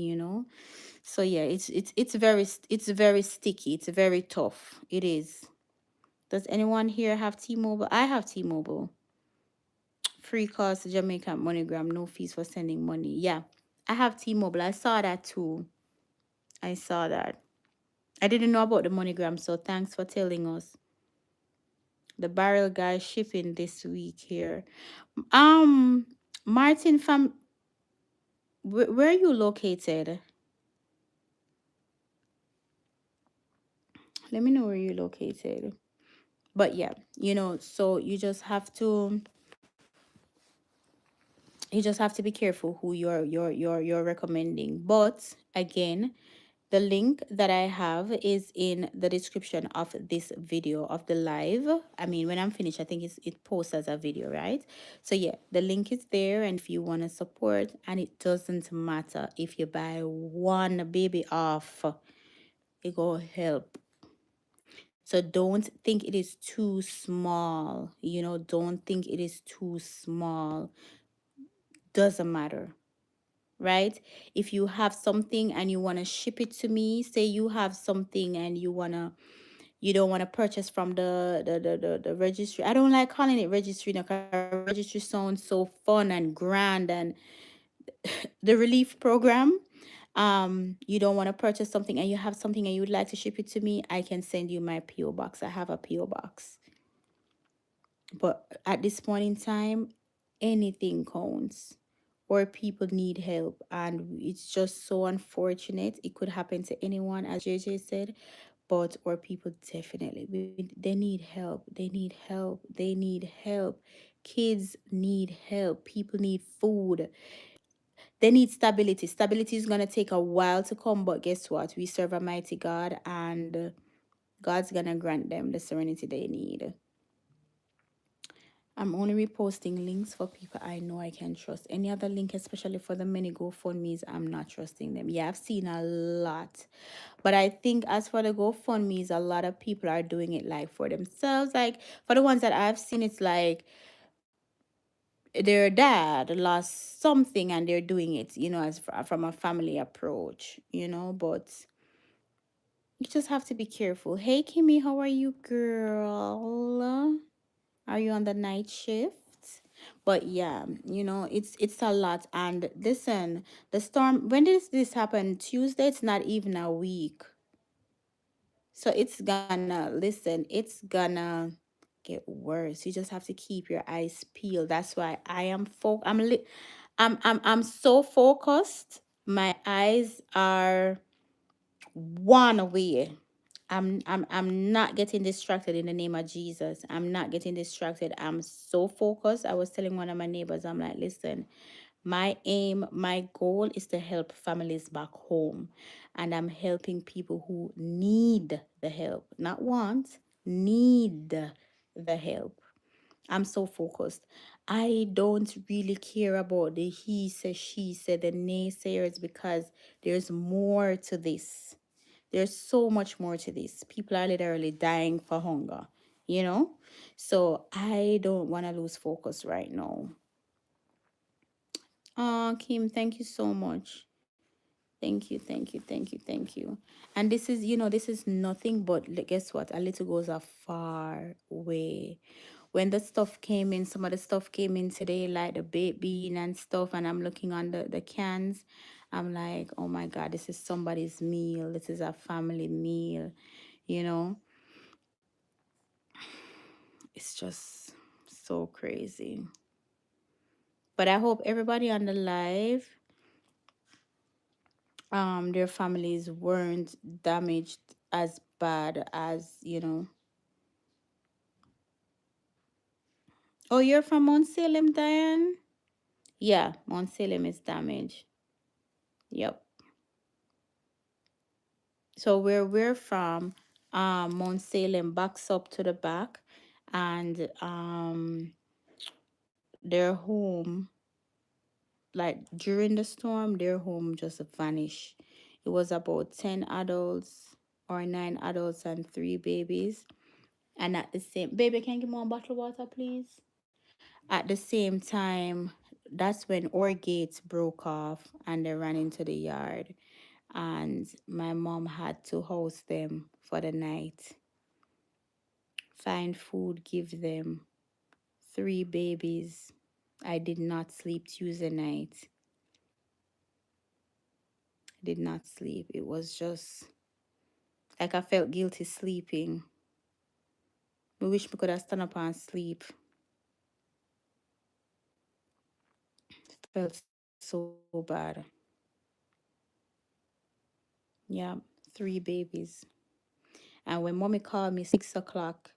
So yeah, it's very sticky. It's very tough. It is. Does anyone here have T-Mobile? I have T-Mobile. Free calls to Jamaica MoneyGram, no fees for sending money. Yeah, I have T-Mobile. I saw that too. I saw that. I didn't know about the MoneyGram, so thanks for telling us. The barrel guy shipping this week here. Um, Martin, where are you located? Let me know where you're located. But yeah, so you just have to be careful who you're recommending. But again, the link that I have is in the description of this video of the live. I mean, when I'm finished, I think it posts as a video, right? So yeah, the link is there, and if you want to support, and it doesn't matter if you buy one baby off, it go help. So don't think it is too small. Don't think it is too small. Doesn't matter, right? If you have something and you want to ship it to me, say you have something and you don't want to purchase from the registry. I don't like calling it registry now because registry sounds so fun and grand, and the relief program. You don't want to purchase something and you have something and you would like to ship it to me, I can send you my PO box. I have a PO box. But at this point in time, anything counts, or people need help, and it's just so unfortunate. It could happen to anyone, as JJ said, but or people definitely they need help. They need help. They need help. Kids need help. People need food. They need stability. Stability is gonna take a while to come, but guess what? We serve a mighty God, and God's gonna grant them the serenity they need. I'm only reposting links for people I know I can trust. Any other link, especially for the many GoFundMe's, I'm not trusting them. Yeah, I've seen a lot. But I think as for the GoFundMe's, a lot of people are doing it like for themselves. Like for the ones that I've seen, it's like their dad lost something and they're doing it, as from a family approach. But you just have to be careful. Hey, Kimmy, how are you, girl? Are you on the night shift? But yeah, it's a lot. And listen, the storm, when did this happen? Tuesday, it's not even a week. So it's gonna get worse. You just have to keep your eyes peeled. That's why I am I'm so focused. My eyes are one away. I'm not getting distracted in the name of Jesus. I'm not getting distracted. I'm so focused. I was telling one of my neighbors, I'm like, listen, My aim, my goal is to help families back home. And I'm helping people who need the help, not want, need the help. I'm so focused. I don't really care about the he said, she said, the naysayers, because there's more to this. There's so much more to this. People are literally dying for hunger, you know? So I don't want to lose focus right now. Kim, thank you so much. Thank you, thank you, thank you, thank you. And this is, this is nothing but, guess what? A little goes a far way. When the stuff came in, some of the stuff came in today, like the baked bean and stuff, and I'm looking on the cans. I'm like, oh my God, this is somebody's meal. This is a family meal, you know? It's just so crazy. But I hope everybody on the live, their families weren't damaged as bad as, Oh, you're from Mount Salem, Diane? Yeah, Mount Salem is damaged. Yep. So where we're from, Mount Salem backs up to the back, and their home, like during the storm, their home just vanished. It was about 10 adults or 9 adults and 3 babies. And at the same, baby, can you give me one bottle of water, please? At the same time, that's when our gates broke off and they ran into the yard. And my mom had to house them for the night, find food, give them 3 babies. I did not sleep Tuesday night. Did not sleep. It was just like I felt guilty sleeping. I wish we could have stand up and sleep. Felt so bad. Yeah, 3 babies. And when mommy called me 6 o'clock,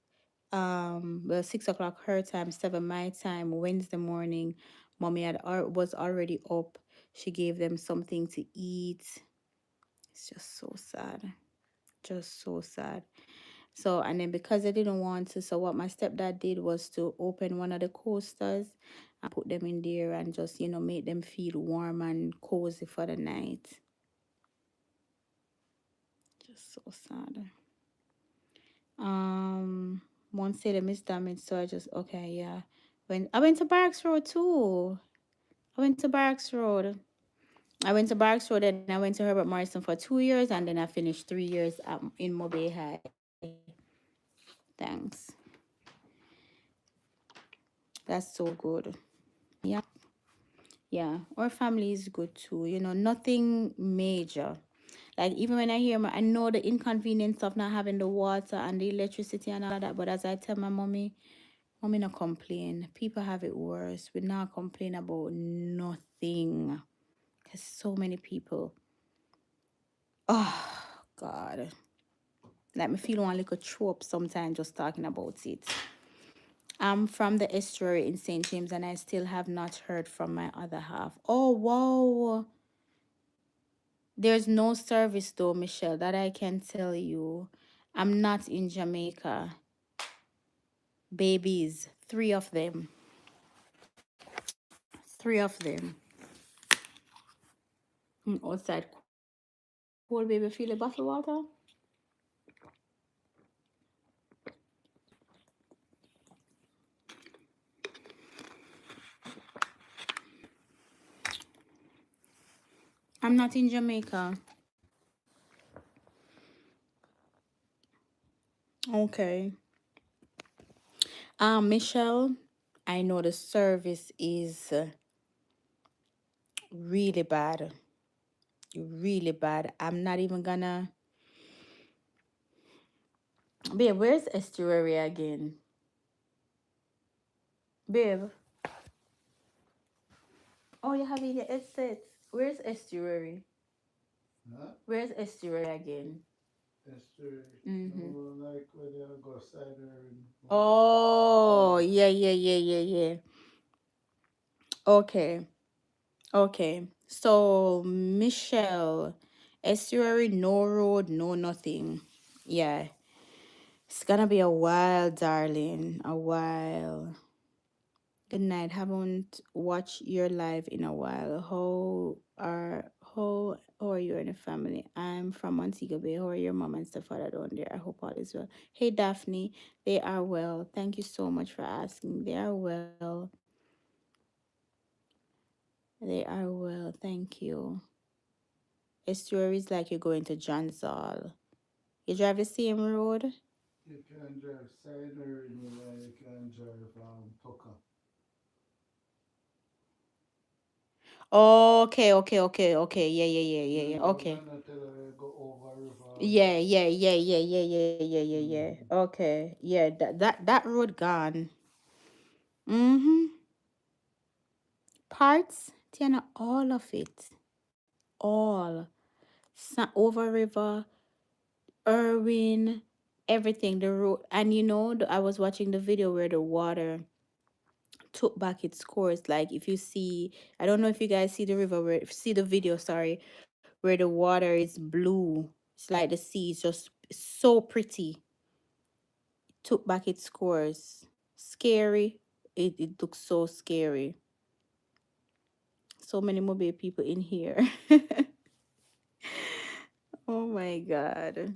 6 o'clock her time, 7 my time, Wednesday morning, mommy was already up. She gave them something to eat. It's just so sad. Just so sad. So, and then because I didn't want to, so what my stepdad did was to open one of the coasters and put them in there and just, make them feel warm and cozy for the night. Just so sad. Um, One city is damaged, so I just okay, yeah. When I went to Barracks Road too. I went to Barracks Road. I went to Barracks Road and I went to Herbert Morrison for 2 years and then I finished 3 years in Mobay High. Thanks. That's so good. Yeah. Yeah. Our family is good too. Nothing major. Like even when I hear I know the inconvenience of not having the water and the electricity and all of that, but as I tell my mommy not complain. People have it worse. We not complain about nothing. Cause so many people. Oh God. Like me feel one little trope sometimes just talking about it. I'm from the estuary in St. James and I still have not heard from my other half. Oh wow. There's no service though, Michelle, that I can tell you. I'm not in Jamaica. Babies, 3 of them. 3 of them. Outside cold, baby, feel a bottle water? I'm not in Jamaica. Okay. Michelle, I know the service is really bad. Really bad. I'm not even gonna. Babe, where's estuary again? Babe. Oh, you have it here. It says, where's estuary? Huh? Where's estuary again? Estuary. Mm-hmm. So like when you go cider and oh, yeah, yeah, yeah, yeah, yeah. Okay. Okay. So Michelle, estuary, no road, no nothing. Yeah. It's gonna be a while, darling. A while. Good night. Haven't watched your live in a while. How are you and the family? I'm from Montego Bay. How are your mom and stepfather down there? I hope all is well. Hey Daphne, they are well. Thank you so much for asking. They are well. They are well. Thank you. Estuary is like you're going to Johnsall. You drive the same road? You can drive side or anywhere, you can drive Tucker. Okay. Yeah. Remember Okay. when I tell her I go over river? Yeah. Mm-hmm. Okay. Yeah, that road gone. Mm-hmm. Parts, Tiana, all of it. All. Over River, Irwin, everything. The road, and I was watching the video where the water took back its course. Like if you see, I don't know if you guys see the river, where see the video, sorry, where the water is blue. It's like the sea is just so pretty. Took back its course. Scary. It looks so scary. So many mobile people in here. Oh my god.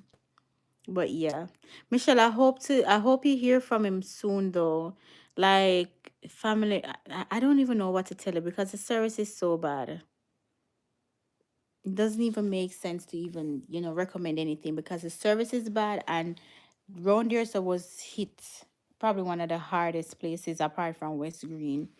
But yeah. Michelle, I hope you hear from him soon though. Like family, I don't even know what to tell you because the service is so bad. It doesn't even make sense to even, recommend anything because the service is bad and Round Deersa was hit probably one of the hardest places apart from West Green.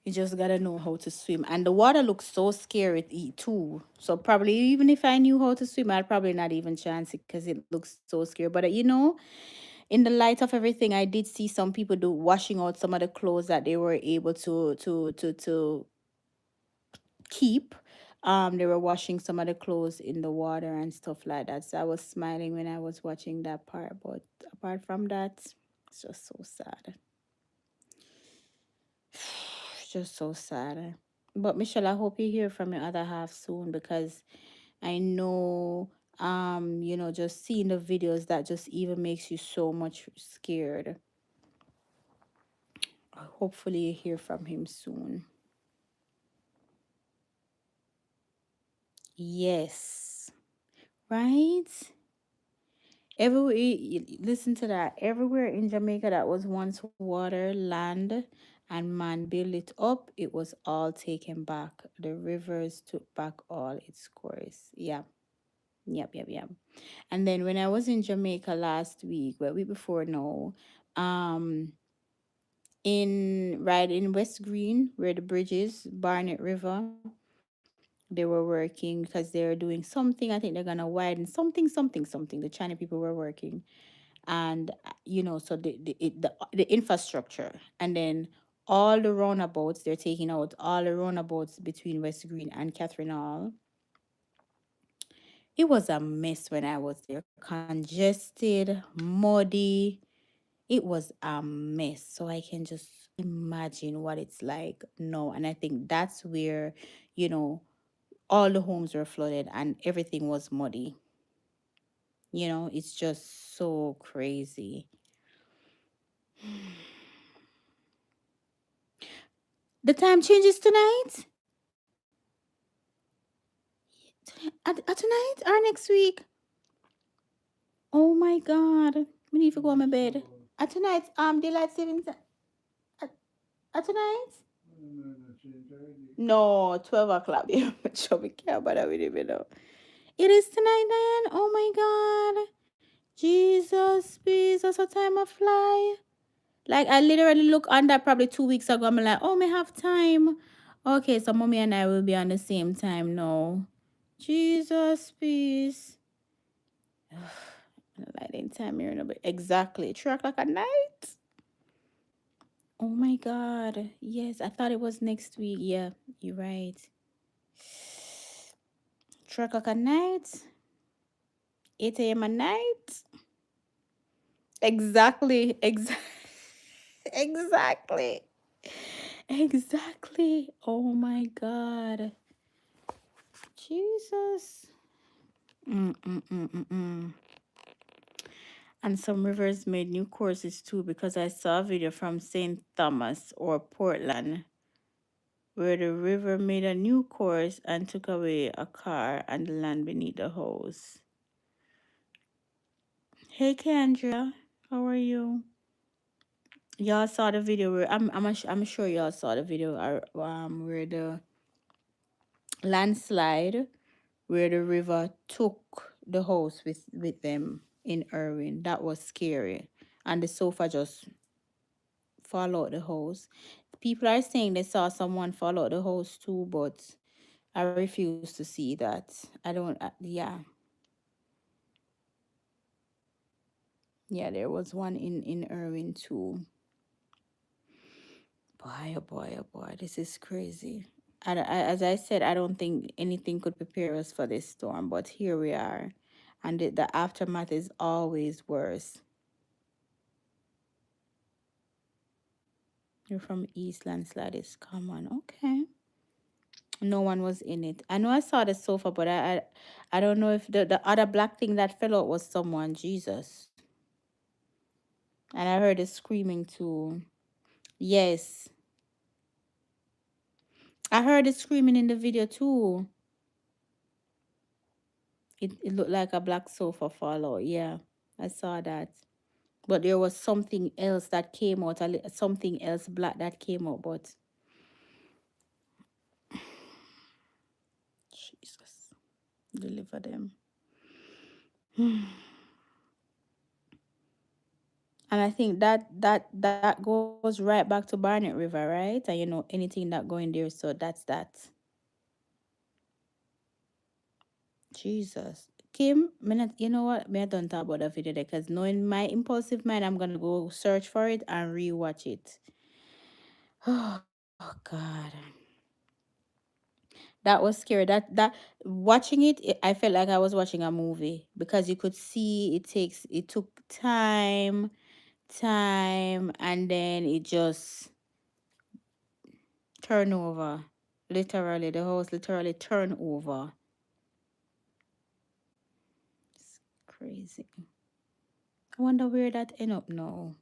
You just gotta know how to swim. And the water looks so scary too. So probably even if I knew how to swim, I'd probably not even chance it because it looks so scary. But in the light of everything, I did see some people do washing out some of the clothes that they were able to keep. They were washing some of the clothes in the water and stuff like that. So I was smiling when I was watching that part. But apart from that, it's just so sad. It's just so sad. But Michelle, I hope you hear from your other half soon because I know just seeing the videos that just even makes you so much scared. Hopefully you hear from him soon. Yes. Right? Everywhere, listen to that. Everywhere in Jamaica that was once water, land, and man built it up, it was all taken back. The rivers took back all its course. Yeah. Yep. And then when I was in Jamaica last week, well, week before now, um, in West Green, where the bridge is, Barnet River, they were working because they're doing something. I think they're gonna widen something. The China people were working, and so the infrastructure, and then all the roundabouts they're taking out all the roundabouts between West Green and Catherine Hall. It was a mess when I was there, congested, muddy. It was a mess, so I can just imagine what it's like. No, and I think that's where you know all the homes were flooded and everything was muddy. It's just so crazy. The time changes tonight? Tonight or next week? Oh my god. We need to go on my bed. So, Tonight, daylight savings at, tonight? no, no, change already. No, 12 o'clock. Yeah, sure we care, but I don't even know. It is tonight then? Oh my god. Jesus, please, that's a time of fly. Like I literally look on that probably 2 weeks ago. I'm like, oh, may have time. Okay, so mommy and I will be on the same time now. Jesus, please. Lighting time here in a bit. Exactly. 3 o'clock at night. Oh my god. Yes, I thought it was next week. Yeah, you're right. 3 o'clock at night. 8 a.m. at night. Exactly. Exactly. Exactly. Oh my God. Jesus. Mm-mm-mm-mm-mm. And some rivers made new courses too, because I saw a video from St. Thomas or Portland where the river made a new course and took away a car and the land beneath the house. Hey Kendra, how are you? Y'all saw the video where I'm sure y'all saw the video where the landslide where the river took the house with them in Irving. That was scary. And the sofa just fall out the house. People are saying they saw someone fall out the house too, but I refuse to see that. I don't, yeah. Yeah, there was one in Irving too. Boy, oh boy, oh boy, this is crazy. As I said, I don't think anything could prepare us for this storm, but here we are. And the aftermath is always worse. You're from East Landslide is common. Okay. No one was in it. I know I saw the sofa, but I don't know if the other black thing that fell out was someone. Jesus. And I heard the screaming too. Yes. I heard the screaming in the video too. It looked like a black sofa fall out. Yeah. I saw that. But there was something else that came out, something else black that came out, but Jesus, deliver them. And I think that goes right back to Barnett River, right? And anything that going there, so that's that. Jesus. Kim, me not, you know what? Me I don't talk about that video because knowing my impulsive mind, I'm gonna go search for it and rewatch it. Oh God. That was scary. That watching it, I felt like I was watching a movie because you could see it took time, and then it just turned over. Literally, the house literally turned over. It's crazy. I wonder where that end up now.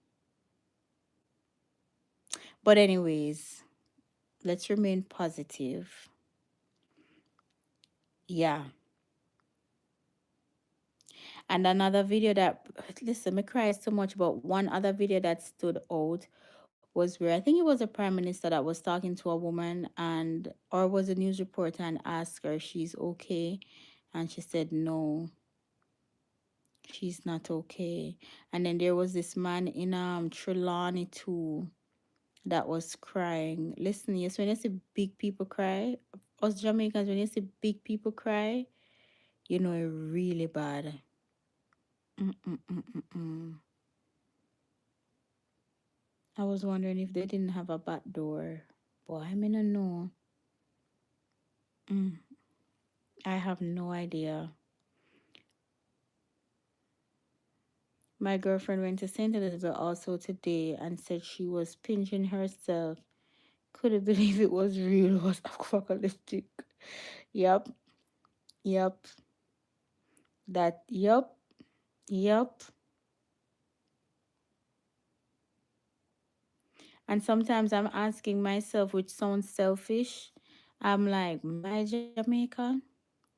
But anyways, let's remain positive. Yeah. And another video that listen, me cry so much, but one other video that stood out was where I think it was a prime minister that was talking to a woman and or was a news reporter and asked her if she's okay. And she said no, she's not okay. And then there was this man in Trelawney too that was crying. Listen, yes, when you see big people cry, us Jamaicans, when you see big people cry, you know it really bad. Mm-mm-mm-mm-mm. I was wondering if they didn't have a back door. Boy, I mean, I don't know. Mm, I have no idea. My girlfriend went to St. Elizabeth also today and said she was pinching herself. Couldn't believe it was real. It was apocalyptic. Yep, yep, yep. And sometimes I'm asking myself, which sounds selfish. I'm like, my Jamaica,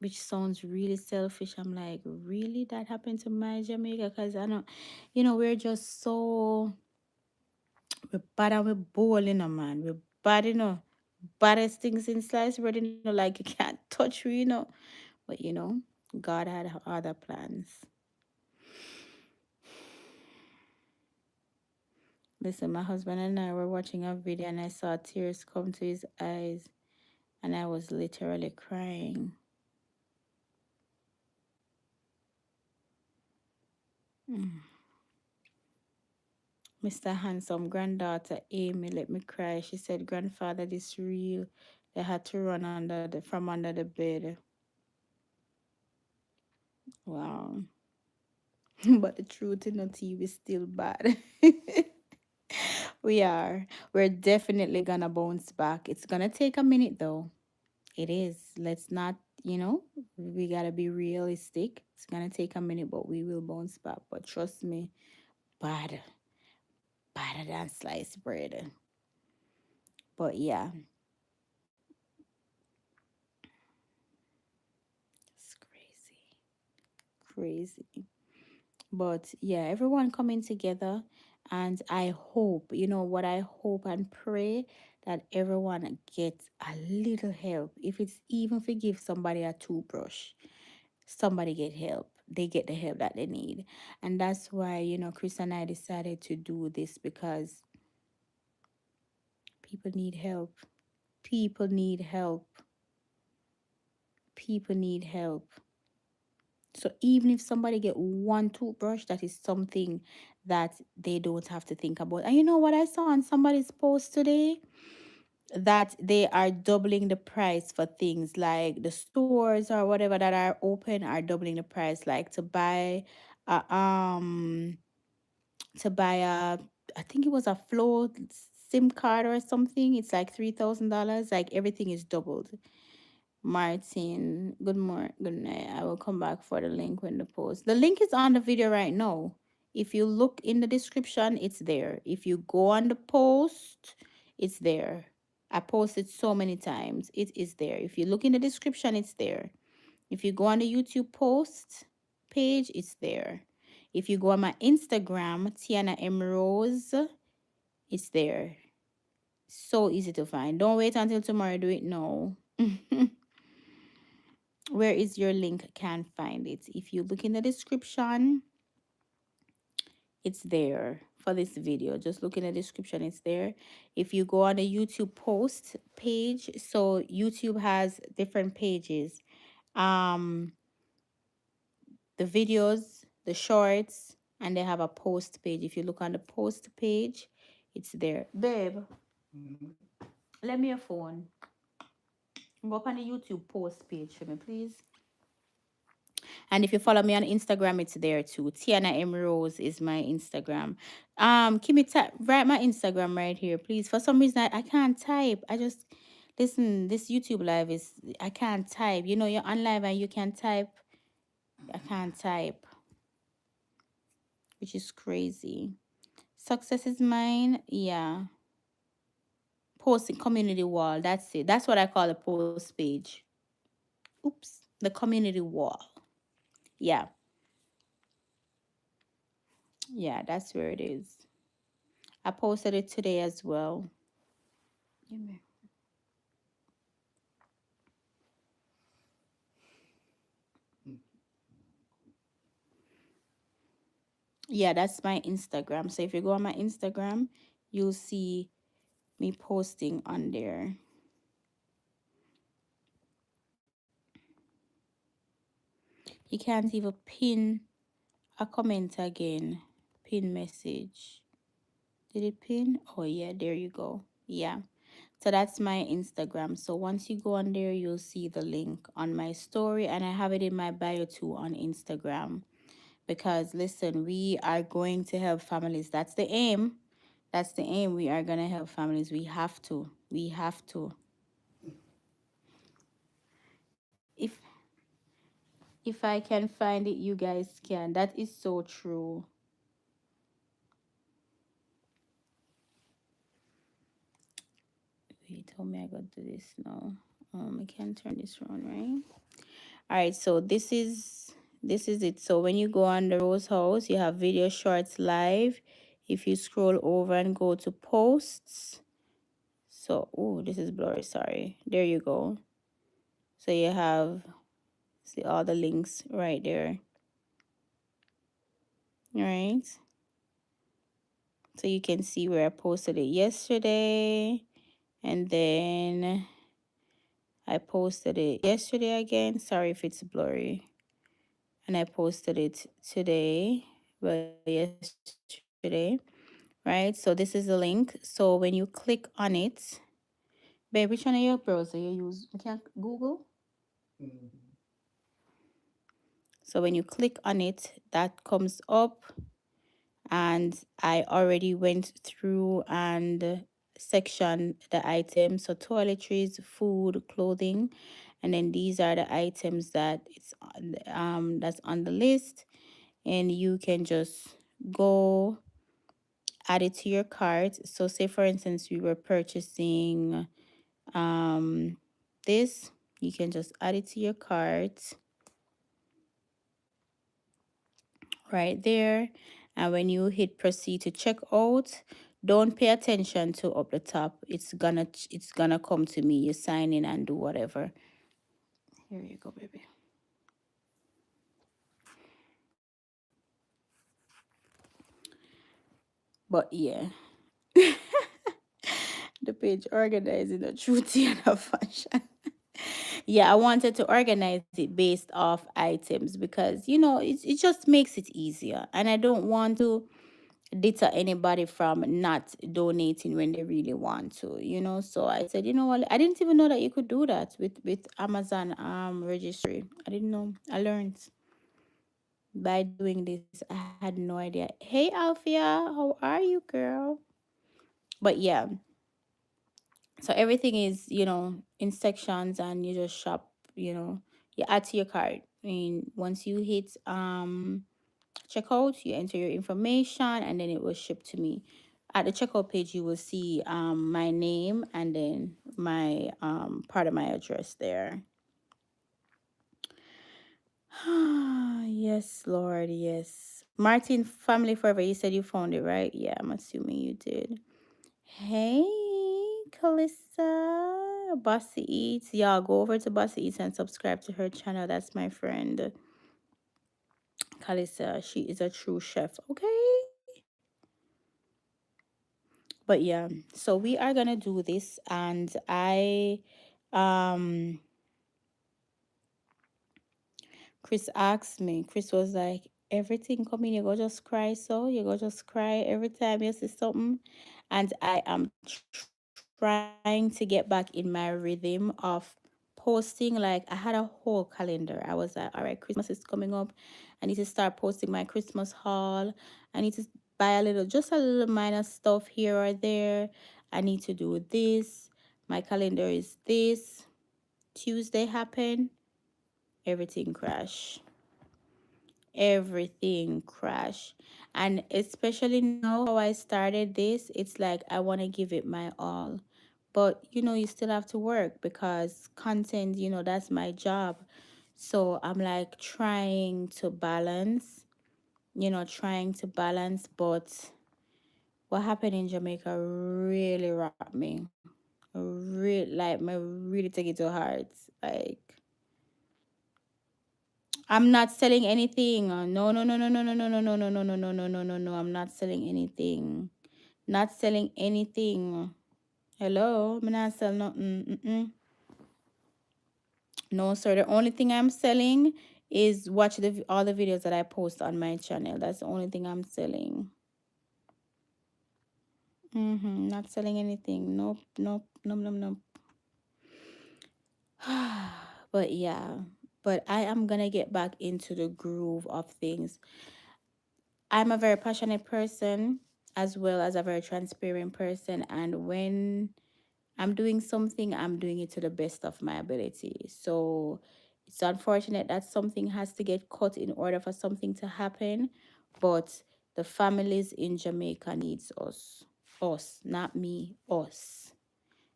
which sounds really selfish. I'm like, really? That happened to my Jamaica? Because I don't, we're just so, we're bad and we're bold, man. We're bad, baddest things in sliced bread, like you can't touch, But, God had other plans. Listen, my husband and I were watching a video and I saw tears come to his eyes and I was literally crying. Mm. Mr. Handsome, granddaughter Amy let me cry. She said, Grandfather, this real. They had to run from under the bed. Wow. But the truth in the TV is still bad. We are. We're definitely gonna bounce back. It's gonna take a minute though. It is. Let's not, we gotta be realistic. It's gonna take a minute, but we will bounce back. But trust me, better, better than sliced bread. But yeah, it's crazy. Crazy. But yeah, everyone coming together. And I hope, what I hope and pray that everyone gets a little help. If it's even to give somebody a toothbrush, somebody get help. They get the help that they need. And that's why, Chris and I decided to do this because people need help. People need help. People need help. So even if somebody get one toothbrush, that is something that they don't have to think about. And you know what I saw on somebody's post today? That they are doubling the price for things like the stores or whatever that are open are doubling the price. Like a to buy I think it was a Flow SIM card or something. It's like $3,000. Like everything is doubled. Martin, good morning, good night. I will come back for the link when the post. The link is on the video right now. If you look in the description, it's there. If you go on the post, it's there. I posted so many times. It is there. If you look in the description, it's there. If you go on the YouTube post page, it's there. If you go on my Instagram, Tiahna M Rose, it's there. So easy to find. Don't wait until tomorrow. Do it now. Where is your link? Can't find it. If you look in the description, it's there for this video. Just look in the description, it's there. If you go on the YouTube post page, so YouTube has different pages. Um, the videos, the shorts, and they have a post page. If you look on the post page, it's there. Babe, Mm-hmm. lend me your phone. Go up on the YouTube post page for me, please. And if you follow me on Instagram, it's there too. Tiahna M Rose is my Instagram. Kimmy, write my Instagram right here, please. For some reason, I can't type. I just listen. This YouTube live is I can't type. You're on live and you can type. I can't type, which is crazy. Success is mine. Yeah. Posting community wall. That's it. That's what I call the post page. Oops. The community wall. Yeah. Yeah. That's where it is. I posted it today as well. Give me. Yeah, that's my Instagram. So if you go on my Instagram, you'll see me posting on there. You can't even pin a comment again. Pin message. Did it pin? Oh, yeah, there you go. Yeah. So that's my Instagram. So once you go on there, you'll see the link on my story, and I have it in my bio too on Instagram. Because listen, we are going to help families. That's the aim. That's the aim. We are going to help families. We have to. We have to. If if I can find it, you guys can. That is so true. Wait, tell me I got to do this now. I can't turn this on, right? All right, so this is it. So when you go on the Rose House, you have video shorts live. If you scroll over and go to posts, so oh, this is blurry. Sorry. There you go. So you have see all the links right there. All right. So you can see where I posted it yesterday, and then I posted it yesterday again. Sorry if it's blurry. And I posted it today, well, yesterday, right? So this is the link. So when you click on it, babe, which one of your browser you use? You can Google. Mm-hmm. So when you click on it, that comes up, and I already went through and section the items. So toiletries, food, clothing, and then these are the items that it's on, that's on the list, and you can just go add it to your cart. So say for instance we were purchasing um this, you can just add it to your cart right there. And when you hit proceed to check out, don't pay attention to up the top. It's gonna come to me. You sign in and do whatever. Here you go, baby. But yeah, the page organizing the truth and a fashion. Yeah, I wanted to organize it based off items because it just makes it easier, and I don't want to deter anybody from not donating when they really want to. So I said, you know what, I didn't even know that you could do that with Amazon registry. I didn't know. I learned by doing this. I had no idea. Hey Alfia, how are you, girl? But yeah, so everything is in sections, and you just shop. You add to your cart. I mean, once you hit checkout, you enter your information, and then it will ship to me. At the checkout page, you will see my name, and then my part of my address there. Yes, Lord, yes. Martin, Family Forever, you said you found it, right? Yeah, I'm assuming you did. Hey, Calissa, Bossy Eats. Y'all go over to Bossy Eats and subscribe to her channel. That's my friend, Calissa. She is a true chef, okay? But yeah, so we are gonna do this, and um, Chris asked me. Chris was like, "Everything coming, you go just cry, so you go just cry every time you see something," and I am trying to get back in my rhythm of posting. Like I had a whole calendar. I was like, all right, Christmas is coming up. I need to start posting my Christmas haul. I need to buy just a little minor stuff here or there. I need to do this. My calendar is this. Tuesday happened. Everything crash. Everything crash. And especially now how I started this, it's like I want to give it my all. But you still have to work because content, that's my job. So I'm like trying to balance, but what happened in Jamaica really rocked me. Like me really take it to heart. Like I'm not selling anything. No, no, no, no, no, no, no, no, no, no, no, no, no, no, no, no, no. I'm not selling anything. Not selling anything. Hello, I'm not selling nothing. No, sir. The only thing I'm selling is watch all the videos that I post on my channel. That's the only thing I'm selling. Not selling anything. Nope, nope, nope, nope, nope. But yeah, but I am gonna get back into the groove of things. I'm a very passionate person as well as a very transparent person. And when I'm doing something, I'm doing it to the best of my ability. So it's unfortunate that something has to get cut in order for something to happen. But the families in Jamaica needs us. Us, not me, us.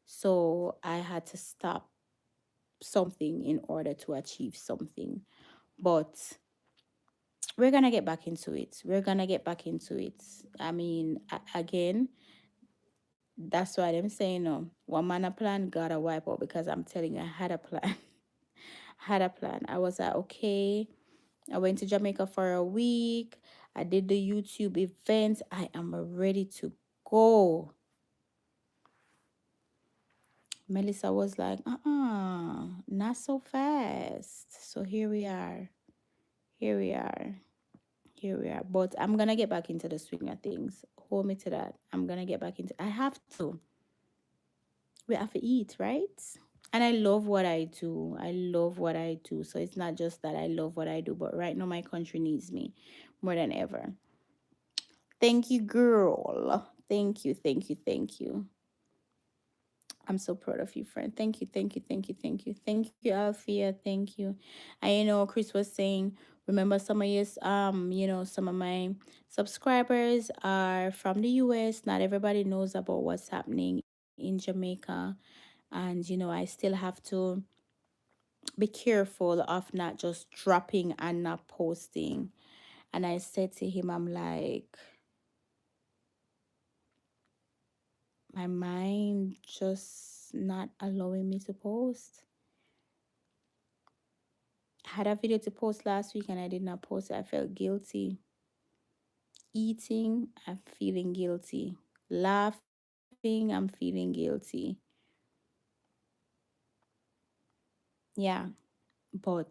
So I had to stop something in order to achieve something. But we're gonna get back into it. We're gonna get back into it. I mean, again, that's why I'm saying no. One man a plan, gotta wipe out because I'm telling you, I had a plan. Had a plan. I was like, okay. I went to Jamaica for a week. I did the YouTube event. I am ready to go. Melissa was like, not so fast. So here we are. Here we are. Here we are. But I'm gonna get back into the swing of things. Hold me to that. I'm gonna get back into. I have to. We have to eat, right? And I love what I do. I love what I do. So it's not just that I love what I do, but right now my country needs me more than ever. Thank you, girl. Thank you, thank you, thank you. I'm so proud of you, friend. Thank you, thank you, thank you, thank you. Thank you, Althea. Thank you. I know Chris was saying, remember some of you, some of my subscribers are from the US. Not everybody knows about what's happening in Jamaica. And I still have to be careful of not just dropping and not posting. And I said to him, I'm like, my mind just not allowing me to post. I had a video to post last week and I did not post it. I felt guilty. Eating, I'm feeling guilty. Laughing, I'm feeling guilty. Yeah, but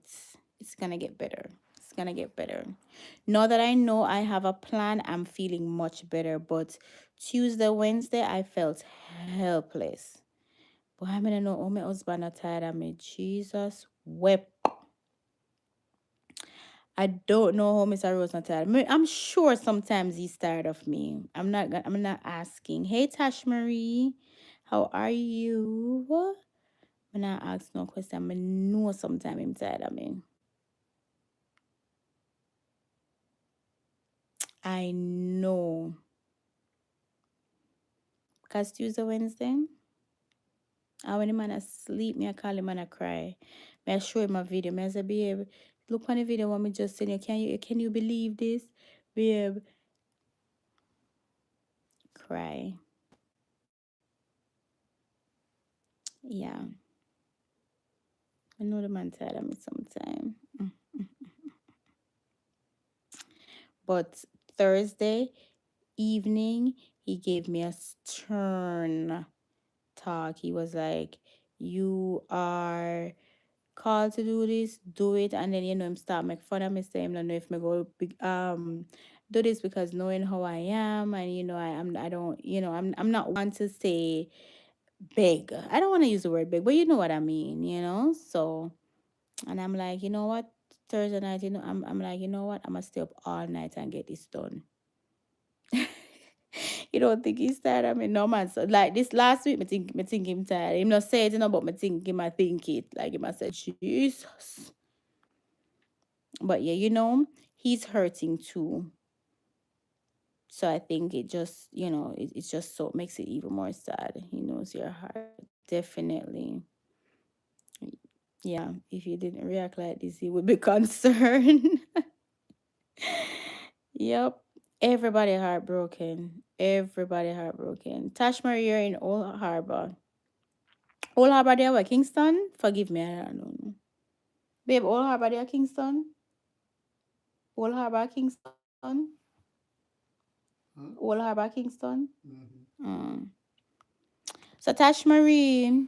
it's gonna get better. It's gonna get better. Now that I know I have a plan, I'm feeling much better. But Tuesday, Wednesday, I felt helpless. But I mean, I know, oh, my husband are tired of me. Jesus wept. I don't know how Mr. Rose not tired. I'm sure sometimes he's tired of me. I'm not asking. Hey Tash Marie, how are you? I'm not ask no question. I know sometimes I'm tired of me. I know. Cause Tuesday, Wednesday, I when the man asleep, me I call him and I cry. Me I show him a video. Me I say, babe, look on the video what me just saying. Can you believe this? Babe, cry. Yeah. I know the man tired of me sometime. But Thursday evening, he gave me a stern talk. He was like, "You are called to do this, do it." And then him start make fun of me, say him don't know if me go do this because knowing how I am, and I don't, I'm not one to say big. I don't want to use the word big, but you know what I mean. So, and I'm like, you know what? Thursday night, I'm like, you know what? I'm gonna stay up all night and get this done. You don't think he's tired? I mean, no man. So like this last week, me think him tired. Him not say it, but me think it. Like him I said, Jesus. But yeah, he's hurting too. So I think it just, it's just so makes it even more sad. He knows your heart. Definitely. Yeah. If you didn't react like this, he would be concerned. Yep. Everybody heartbroken. Everybody heartbroken. Tash Marie, you're in Old Harbor. Old Harbor there, what, Kingston? Forgive me, I don't know. Babe, Old Harbor there, Kingston? Old Harbor, Kingston? Huh? Old Harbor, Kingston? Mm-hmm. Mm. So Tash Marie,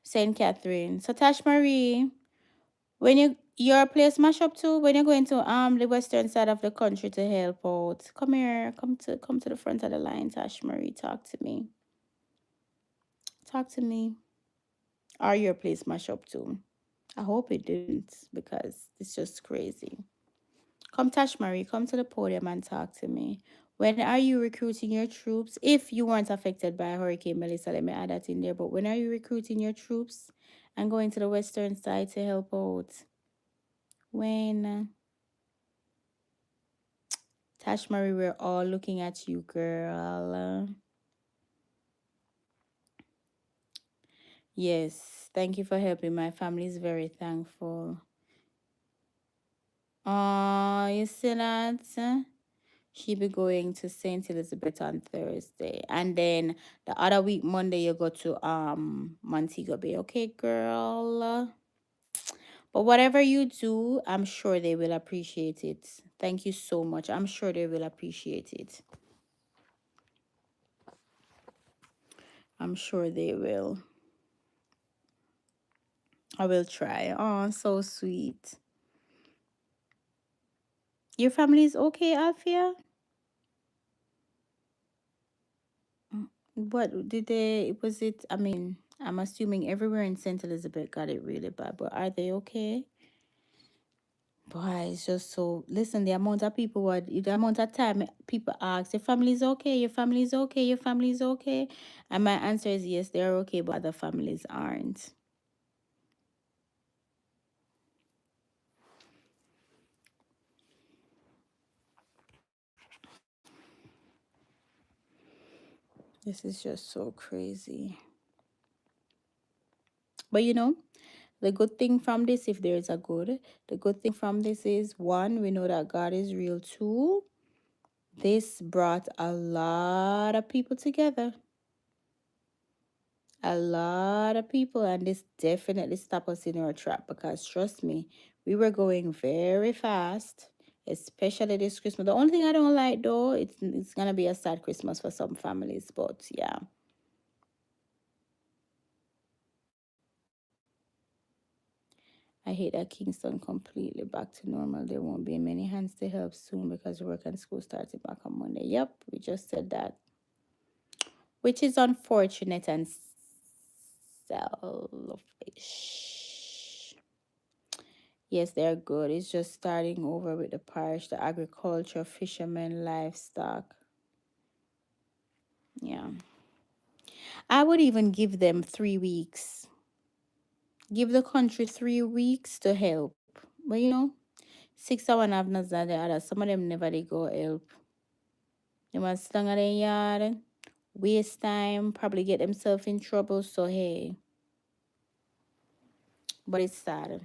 St. Catherine. So Tash Marie, when your place mash up too, when you're going to the western side of the country to help out, come here, come to the front of the line, Tash Marie, talk to me. Talk to me. Are your place mash up too? I hope it didn't because it's just crazy. Come, Tash Marie, come to the podium and talk to me. When are you recruiting your troops? If you weren't affected by Hurricane Melissa, let me add that in there. But when are you recruiting your troops and going to the western side to help out? When, Tash Marie, we're all looking at you, girl. Yes, thank you for helping. My family is very thankful. You see that? She be going to Saint Elizabeth on Thursday, and then the other week Monday you go to Montego Bay. Okay, girl. But whatever you do, I'm sure they will appreciate it. Thank you so much. I'm sure they will appreciate it. I'm sure they will. I will try. Oh, so sweet. Your family is okay, Alfia? What did they? Was it? I mean, I'm assuming everywhere in Saint Elizabeth got it really bad, but are they okay? Boy, it's just so. Listen, the amount of people, the amount of time people ask, your family's okay, your family's okay, your family's okay. And my answer is yes, they're okay, but other families aren't. This is just so crazy. But the good thing from this, if there is a good, the good thing from this is one, we know that God is real. Two, this brought a lot of people together. A lot of people, and this definitely stopped us in our trap because trust me, we were going very fast, especially this Christmas. The only thing I don't like though, it's gonna be a sad Christmas for some families, but yeah. I hate that Kingston completely back to normal. There won't be many hands to help soon because work and school starting back on Monday. Yep, we just said that, which is unfortunate and selfish. Yes, they're good. It's just starting over with the parish, the agriculture, fishermen, livestock. Yeah. I would even give them 3 weeks. Give the country 3 weeks to help. But 6 hours have not the other. Some of them never they go help. They must stand at their yard, waste time, probably get themselves in trouble. So hey, but it's sad.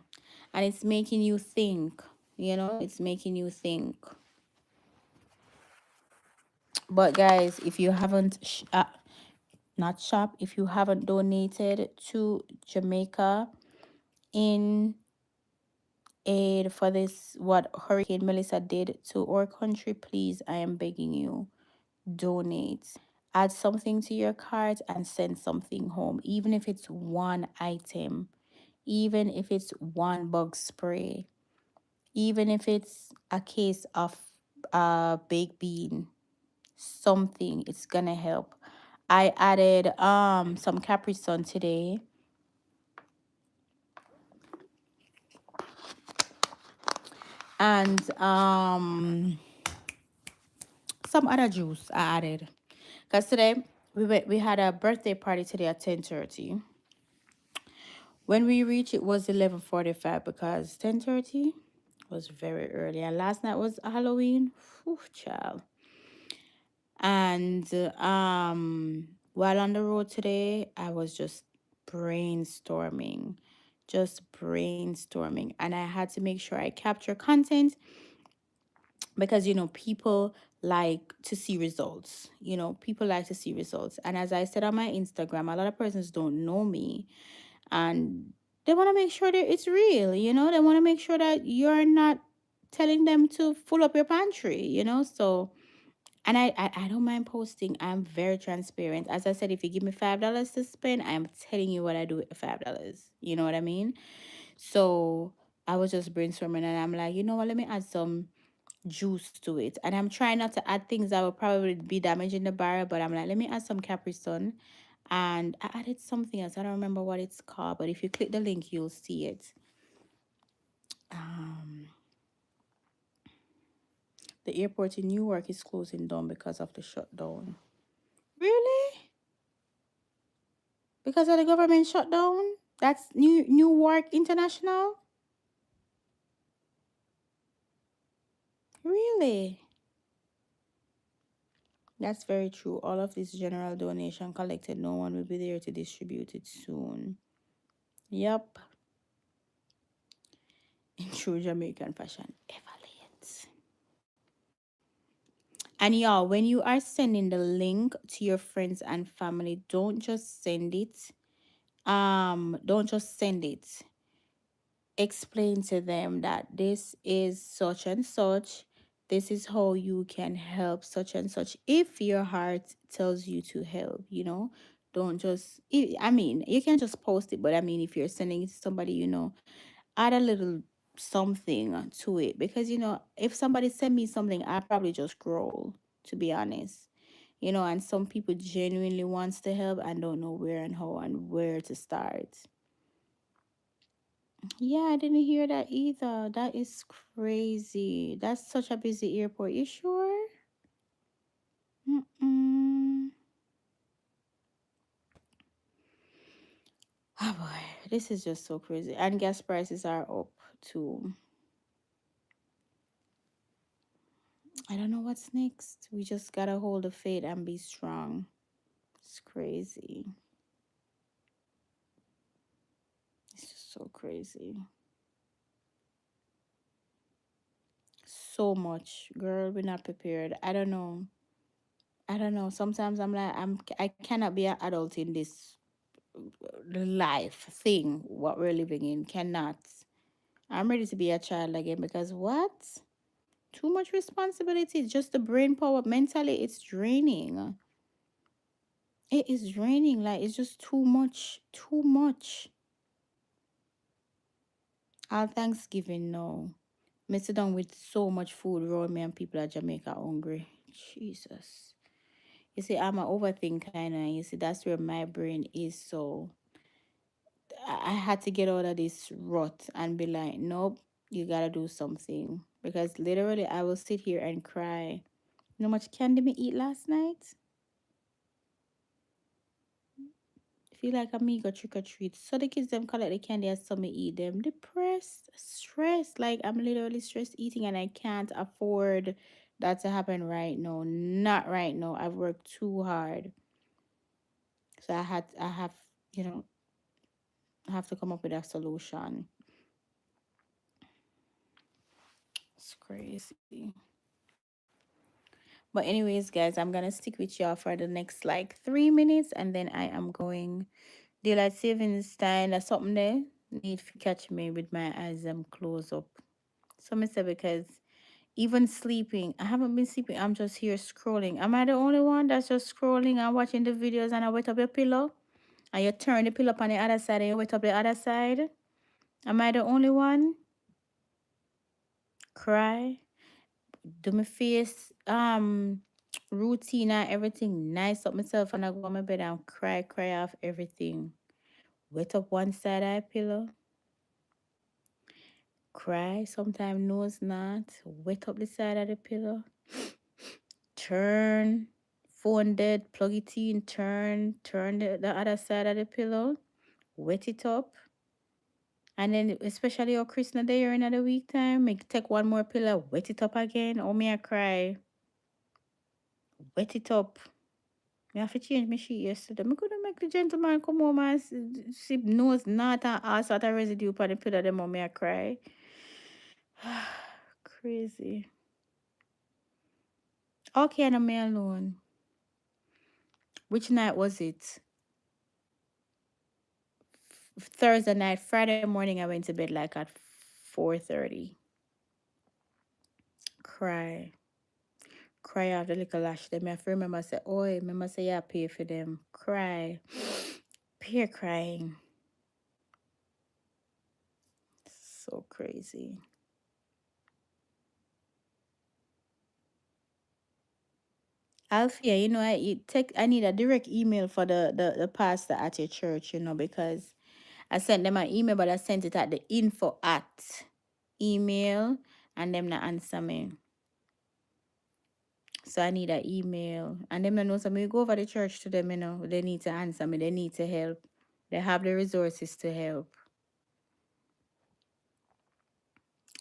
And it's making you think, it's making you think. But guys, if you haven't not shop, if you haven't donated to Jamaica in aid for this, what Hurricane Melissa did to our country, please, I am begging you, donate. Add something to your cart and send something home, even if it's one item, even if it's one bug spray, even if it's a case of baked bean, something, it's gonna help. I added some Capri Sun today, and some other juice I added. Because today we had a birthday party today at 10:30. When we reached, it was 11:45 because 10:30 was very early. And last night was Halloween. Whew, child. And while on the road today, I was brainstorming, just brainstorming. And I had to make sure I capture content because people like to see results. People like to see results. And as I said on my Instagram, a lot of persons don't know me, and they want to make sure that it's real. They want to make sure that you're not telling them to fill up your pantry. So, and I don't mind posting. I'm very transparent. As I said, if you give me $5 to spend, I'm telling you what I do with the $5. You know what I mean? So I was just brainstorming, and I'm like, you know what, let me add some juice to it. And I'm trying not to add things that will probably be damaging the barrel, but I'm like, let me add some Capri Sun. And I added something else. I don't remember what it's called, but if you click the link, you'll see it. Um, the airport in Newark is closing down because of the shutdown. Really? Because of the government shutdown? That's Newark International? Really? That's very true. All of this general donation collected, no one will be there to distribute it soon. Yep. In true Jamaican fashion. Ever late. And y'all, when you are sending the link to your friends and family, don't just send it. Don't just send it. Explain to them that this is such and such. This is how you can help such and such. If your heart tells you to help, don't just, I mean, you can just post it, but I mean, if you're sending it to somebody, add a little something to it, because if somebody send me something, I probably just scroll, to be honest. And some people genuinely wants to help and don't know where and how and where to start. Yeah, I didn't hear that either. That is crazy. That's such a busy airport. You sure? Mm-mm. Oh boy, this is just so crazy. And gas prices are up too. I don't know what's next. We just gotta hold the faith and be strong. It's crazy. It's just so crazy. So much, girl. We're not prepared. I don't know. I don't know. Sometimes I'm like, I cannot be an adult in this life thing. What we're living in cannot. I'm ready to be a child again because what? Too much responsibility. Just the brain power. Mentally, it's draining. It is draining. Like it's just too much. Too much. All Thanksgiving now. Me sit down with so much food around me and people at Jamaica hungry. Jesus. You see, I'm an overthinker, and you see, that's where my brain is. So I had to get out of this rut and be like, nope, you gotta do something. Because literally, I will sit here and cry. You know how much candy me eat last night? Feel like a me go trick or treat. So the kids them collect the candy and some me eat them. Depressed, stressed. Like I'm literally stressed eating and I can't afford that to happen right now. Not right now. I've worked too hard. So I have, you know, I have to come up with a solution. It's crazy. But anyways, guys, I'm gonna stick with y'all for the next like 3 minutes and then I am going daylight savings time. That's something there. Need to catch me with my eyes close up. So I say because even sleeping, I haven't been sleeping. I'm just here scrolling. Am I the only one that's just scrolling and watching the videos and I wet up your pillow? And you turn the pillow up on the other side and you wet up the other side? Am I the only one? Cry. Do my face routine and everything nice up myself and I go on my bed and cry off everything. Wet up one side of the pillow. Cry. Sometimes nose not. Wet up the side of the pillow. Turn, phone dead, plug it in, turn the other side of the pillow, wet it up. And then especially your Christmas day or another week time, make take one more pillow, wet it up again. Oh me I cry. Wet it up. Me have to change my sheet yesterday. Me couldn't make the gentleman come home and see nose not and all sort of residue upon the pillow them on me I cry. Crazy. Okay, and I'm me alone. Which night was it? Thursday night, Friday morning, I went to bed like at 4:30. Cry, cry out the little lash. Them I have to remember say, oh, remember say yeah, pay for them. Cry, peer crying. So crazy. Alfia, I need a direct email for the pastor at your church, because I sent them an email, but I sent it at the info at email and them not answer me. So I need an email. And them don't know something. We go over the church to them, They need to answer me. They need to help. They have the resources to help.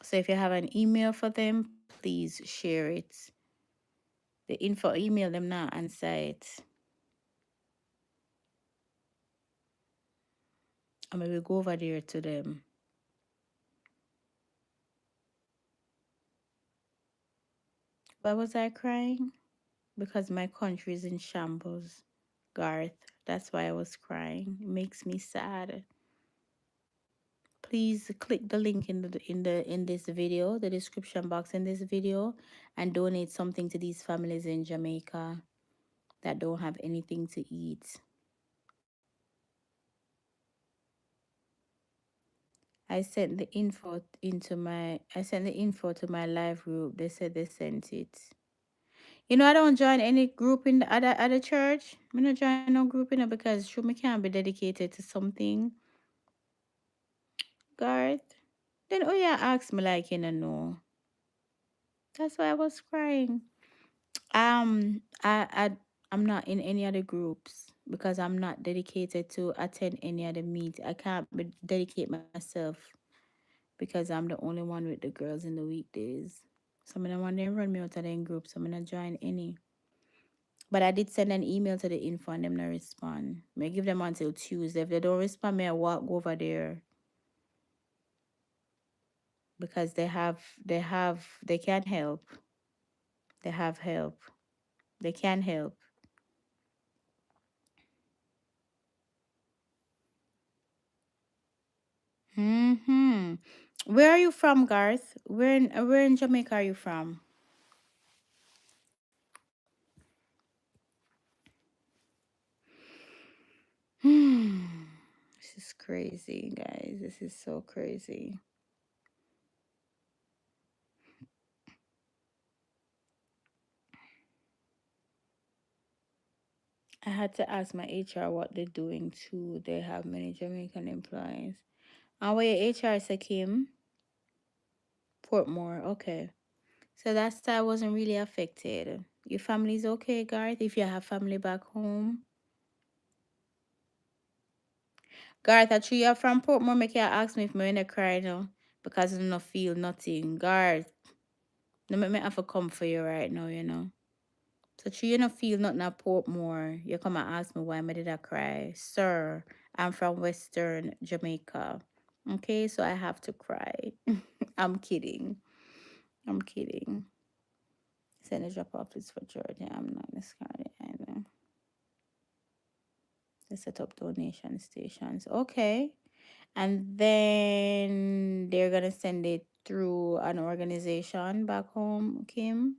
So if you have an email for them, please share it. The info email them now and say it. And we will go over there to them. Why was I crying? Because my country is in shambles. Garth. That's why I was crying. It makes me sad. Please click the link in this video, the description box in this video, and donate something to these families in Jamaica that don't have anything to eat. I sent the info to my live group. They said they sent it. I don't join any group in the other church. I don't join no group because sure me can't be dedicated to something. Garth? Then oh yeah, ask me like you know. That's why I was crying. I'm not in any other groups because I'm not dedicated to attend any other meet. I can't dedicate myself because I'm the only one with the girls in the weekdays. Some of them want to run me out of the group, so I'm gonna join any. But I did send an email to the info and them not respond. May give them until Tuesday. If they don't respond, may I walk over there because they can't help. They have help. They can help. Hmm. Where are you from, Garth? Where in Jamaica are you from? Hmm. This is crazy, guys. This is so crazy. I had to ask my HR what they're doing too. They have many Jamaican employees. And where your HR say Kim? Portmore. Okay. So that side wasn't really affected. Your family's okay, Garth? If you have family back home. Garth, I you are from Portmore, make you ask me if I'm gonna cry now. Because I don't feel nothing. Garth, no make me have to come for you right now, you know. So you don't feel nothing at Portmore. You come and ask me why I did I cry. Sir, I'm from Western Jamaica. Okay, so I have to cry. I'm kidding. I'm kidding. Send a drop off is for Georgia. I'm not discarding either. They set up donation stations. Okay. And then they're gonna send it through an organization back home, Kim.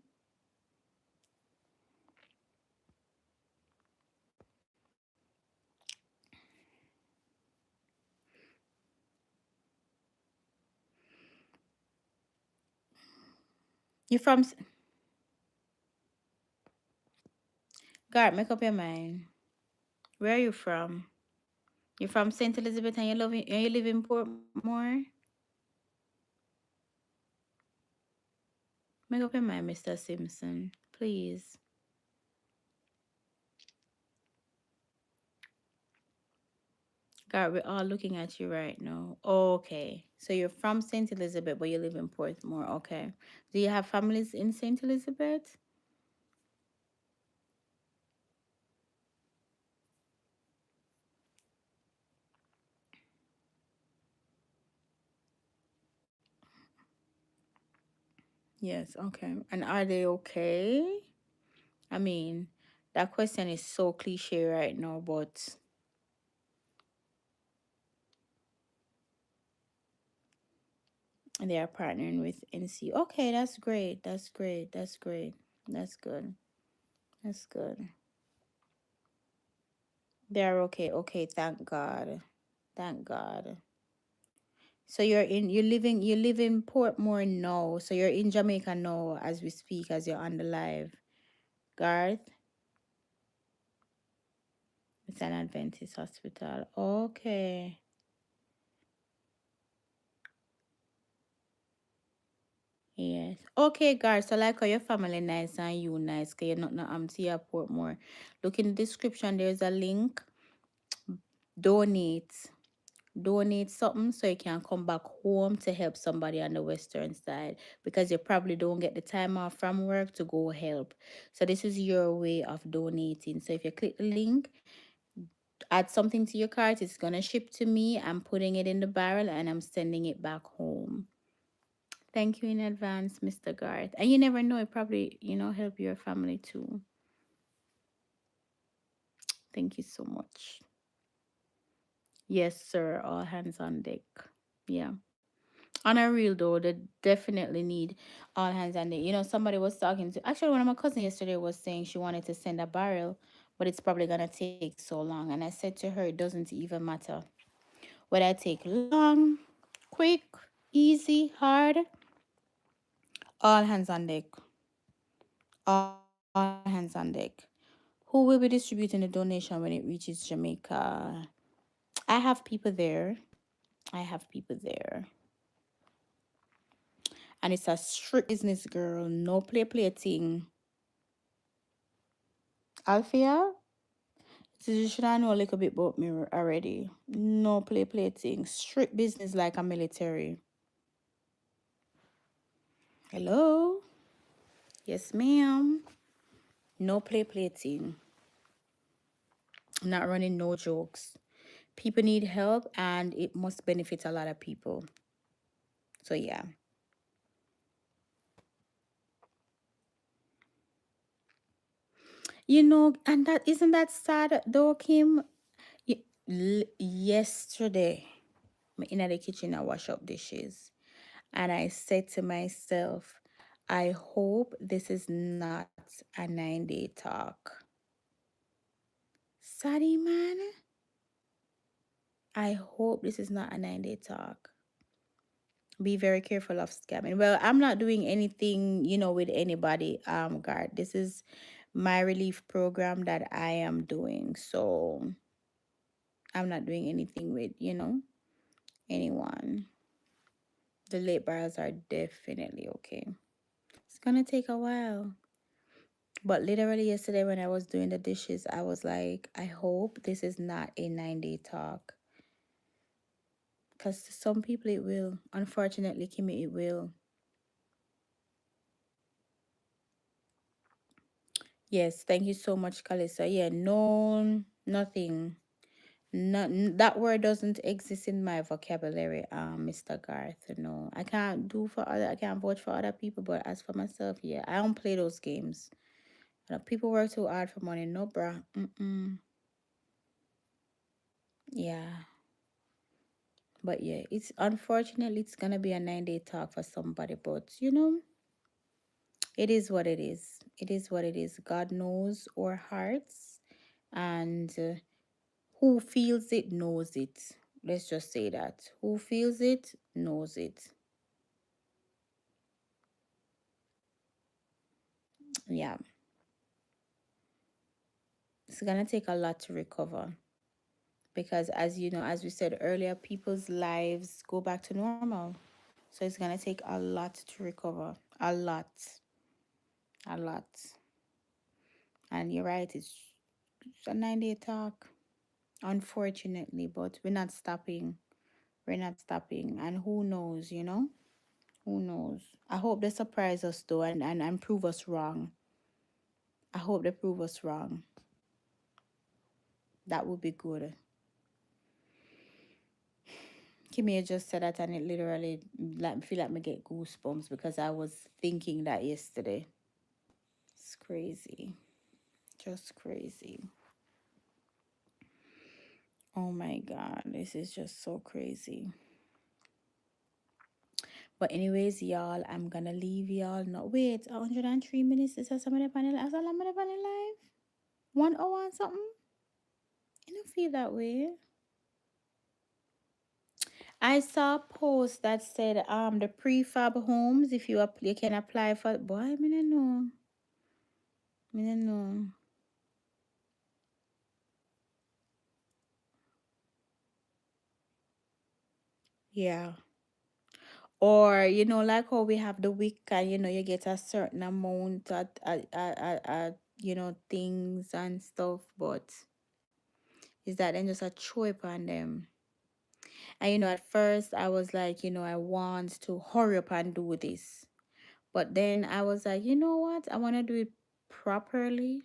You from God, make up your mind. Where are you from? You're from St. Elizabeth and you live in Portmore? Make up your mind, Mr. Simpson. Please. God, we're all looking at you right now. Okay. So you're from St. Elizabeth, but you live in Portmore. Okay. Do you have families in St. Elizabeth? Yes, okay. And are they okay? I mean, that question is so cliche right now, but they are partnering with NC. Okay, that's great. That's great. That's great. That's good. That's good. They're okay. Okay, thank God. Thank God. So you live in Portmore now. So you're in Jamaica now as we speak, as you're on the live. Garth, it's an Adventist hospital. Okay. Yes. Okay, guys. So like how your family nice and you nice, cause you're not to your Portmore. Look in the description, there's a link. Donate. Donate something so you can come back home to help somebody on the western side because you probably don't get the time off from work to go help. So this is your way of donating. So if you click the link, add something to your cart, it's gonna ship to me. I'm putting it in the barrel and I'm sending it back home. Thank you in advance, Mr. Garth. And you never know, it probably, help your family too. Thank you so much. Yes, sir. All hands on deck. Yeah. On a real though, they definitely need all hands on deck. Somebody was talking to actually one of my cousins yesterday was saying she wanted to send a barrel, but it's probably gonna take so long. And I said to her, it doesn't even matter whether I take long, quick, easy, hard, all hands on deck. All hands on deck. Who will be distributing the donation when it reaches Jamaica? I have people there. I have people there. And it's a strict business, girl. No play thing. Althea, so you should I know a little bit about me already. No play thing. Strict business like a military. Hello? Yes, ma'am. No play thing. Not running no jokes. People need help and it must benefit a lot of people. So yeah. And that isn't that sad though, Kim? Yesterday, I'm in the kitchen, I wash up dishes. And I said to myself, I hope this is not a 9-day talk. Sorry, man. I hope this is not a 9-day talk. Be very careful of scamming. Well, I'm not doing anything, with anybody, guard. This is my relief program that I am doing. So I'm not doing anything with, anyone. The late bars are definitely okay. It's gonna take a while. But literally yesterday when I was doing the dishes, I was like, I hope this is not a 9-day talk. Because to some people it will. Unfortunately, Kimmy, it will. Yes, thank you so much, Kalisa. Yeah, no, nothing. Not, that word doesn't exist in my vocabulary, Mr. Garth. No, I can't vouch for other people, but as for myself, yeah, I don't play those games. People work too hard for money. No, bruh. Mm-mm. Yeah. But yeah, it's unfortunately it's gonna be a 9-day talk for somebody, but it is what it is. It is what it is. God knows our hearts, and who feels it knows it. Let's just say that. Who feels it knows it. Yeah, it's gonna take a lot to recover because, as you know, as we said earlier, people's lives go back to normal. So it's gonna take a lot to recover. A lot. A lot. And you're right, it's a 9-day talk, unfortunately, but we're not stopping. We're not stopping. And who knows, Who knows? I hope they surprise us though and prove us wrong. I hope they prove us wrong. That would be good. Kimmy just said that and it literally like feel like me get goosebumps because I was thinking that yesterday. It's crazy. Just crazy. Oh my god, this is just so crazy. But anyways, y'all, I'm gonna leave y'all. No, wait, 103 minutes. Is that somebody panel? Is that somebody panel live? 1 hour and something? You don't feel that way. I saw a post that said the prefab homes, if you can apply for, boy, I don't know. I don't know. Yeah. Or like how we have the week and you get a certain amount things and stuff, but is that then just a throw upon them? And at first I was like, I want to hurry up and do this. But then I was like, you know what? I want to do it properly.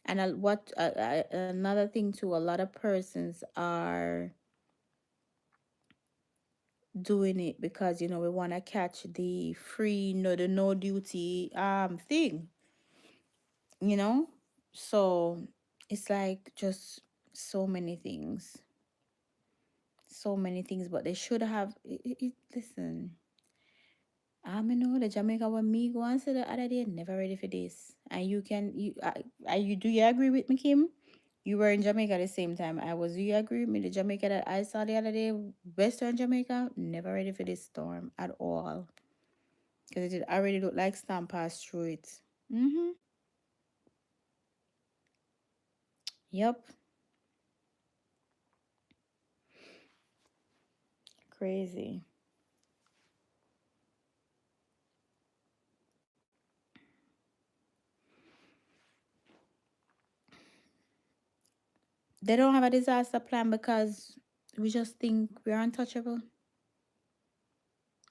And another thing too, a lot of persons are doing it because we want to catch the free the no duty thing, you know? So it's like just so many things. So many things, but they should have listen. I know the Jamaica when me go and say the other day, never ready for this. And do you agree with me, Kim? You were in Jamaica at the same time I was. Do you agree with me? The Jamaica that I saw the other day, Western Jamaica, never ready for this storm at all. Because it did already look like storm passed through it. Mm-hmm. Yep. Crazy. They don't have a disaster plan because we just think we're untouchable.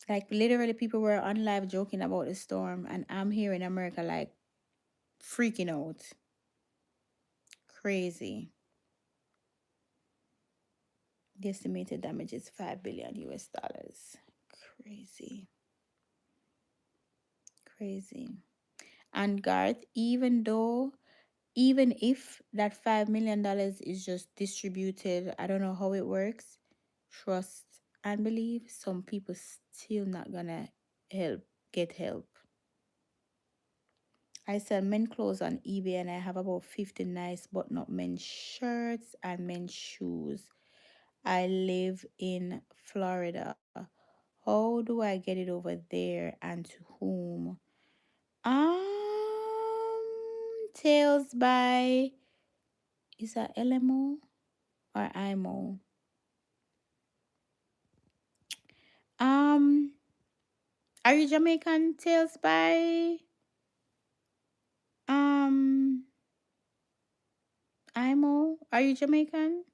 Like literally, people were on live joking about the storm, and I'm here in America, like freaking out. Crazy. The estimated damage is 5 billion US dollars. Crazy, crazy. And Garth, even if that $5 million is just distributed, I don't know how it works. Trust and believe some people still not gonna help get help. I sell men clothes on eBay and I have about 50 nice button up men's shirts and men's shoes. I live in Florida. How do I get it over there and to whom? Tails by, is that LMO or IMO? Um, are you Jamaican, Tails by um IMO? Are you Jamaican?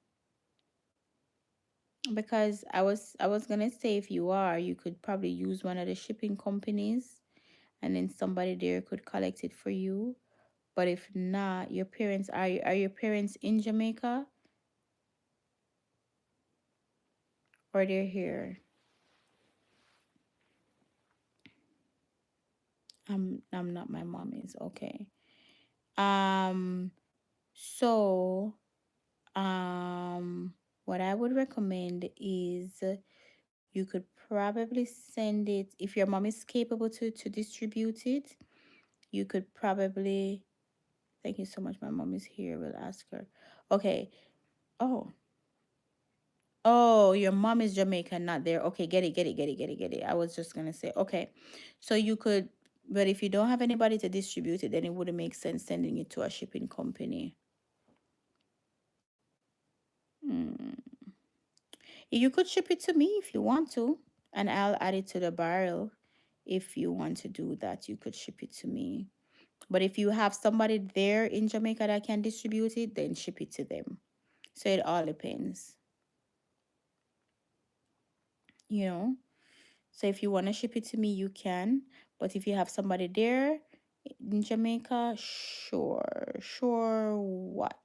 Because I was gonna say if you are, you could probably use one of the shipping companies and then somebody there could collect it for you. But if not, your parents are your parents in Jamaica or they're here? I'm not, my mom is okay. Um so what I would recommend is you could probably send it if your mom is capable to distribute it. You could probably, thank you so much. My mom is here. We'll ask her. Okay. Oh, oh, your mom is Jamaican, not there. Okay, get it, get it, get it, get it, get it. I was just gonna say, okay. So you could, but if you don't have anybody to distribute it, then it wouldn't make sense sending it to a shipping company. Hmm. You could ship it to me if you want to, and I'll add it to the barrel. If you want to do that, you could ship it to me. But if you have somebody there in Jamaica that can distribute it, then ship it to them. So it all depends, you know. So if you want to ship it to me, you can. But if you have somebody there in Jamaica, sure. Sure, what?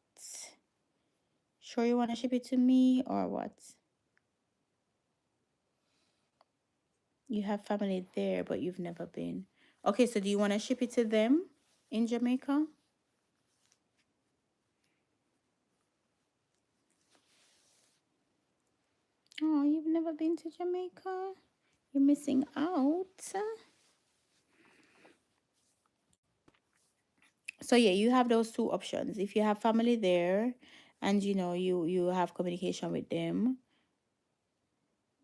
Sure, you want to ship it to me or what? You have family there, but you've never been. Okay, so do you want to ship it to them in Jamaica? Oh, you've never been to Jamaica? You're missing out. So yeah, you have those two options. If you have family there and you have communication with them,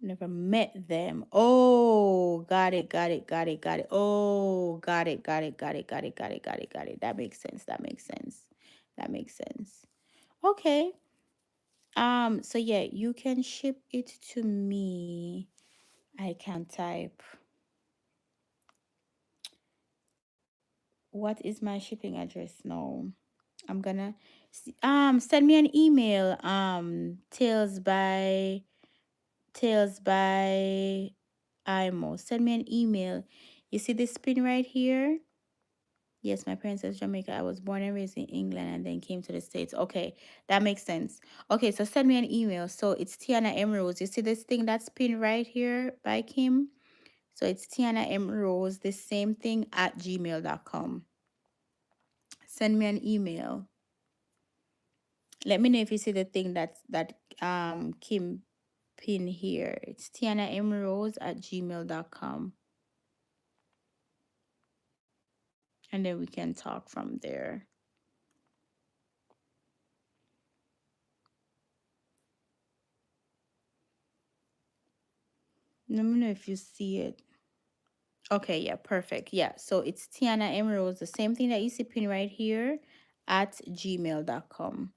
never met them. Oh, got it, got it, got it, got it. Oh, got it, got it, got it, got it, got it, got it, got it. That makes sense. That makes sense. That makes sense. Okay. So yeah, you can ship it to me. I can type. What is my shipping address now? I'm gonna send me an email. Tails by IMO. Send me an email. You see this pin right here? Yes, my parents are Jamaica. I was born and raised in England and then came to the States. Okay, that makes sense. Okay, so send me an email. So it's Tiahna M. Rose. You see this thing that's pinned right here by Kim? So it's Tiahna M. Rose, the same thing at gmail.com. Send me an email. Let me know if you see the thing that Kim pin here. It's Tiahna M. Rose at gmail.com. And then we can talk from there. Let me know if you see it. Okay, yeah, perfect. Yeah, so it's Tiahna M. Rose, the same thing that you see pin right here at gmail.com.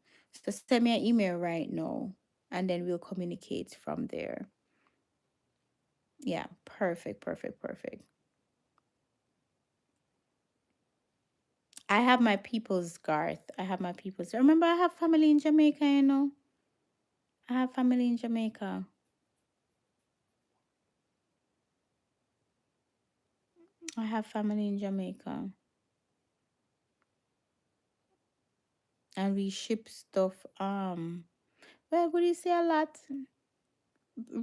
So send me an email right now and then we'll communicate from there. Yeah, perfect, perfect, perfect. I have my people's Garth. I have my people's. Remember, I have family in Jamaica, you know? I have family in Jamaica. I have family in Jamaica. And we ship stuff. Well, would you say a lot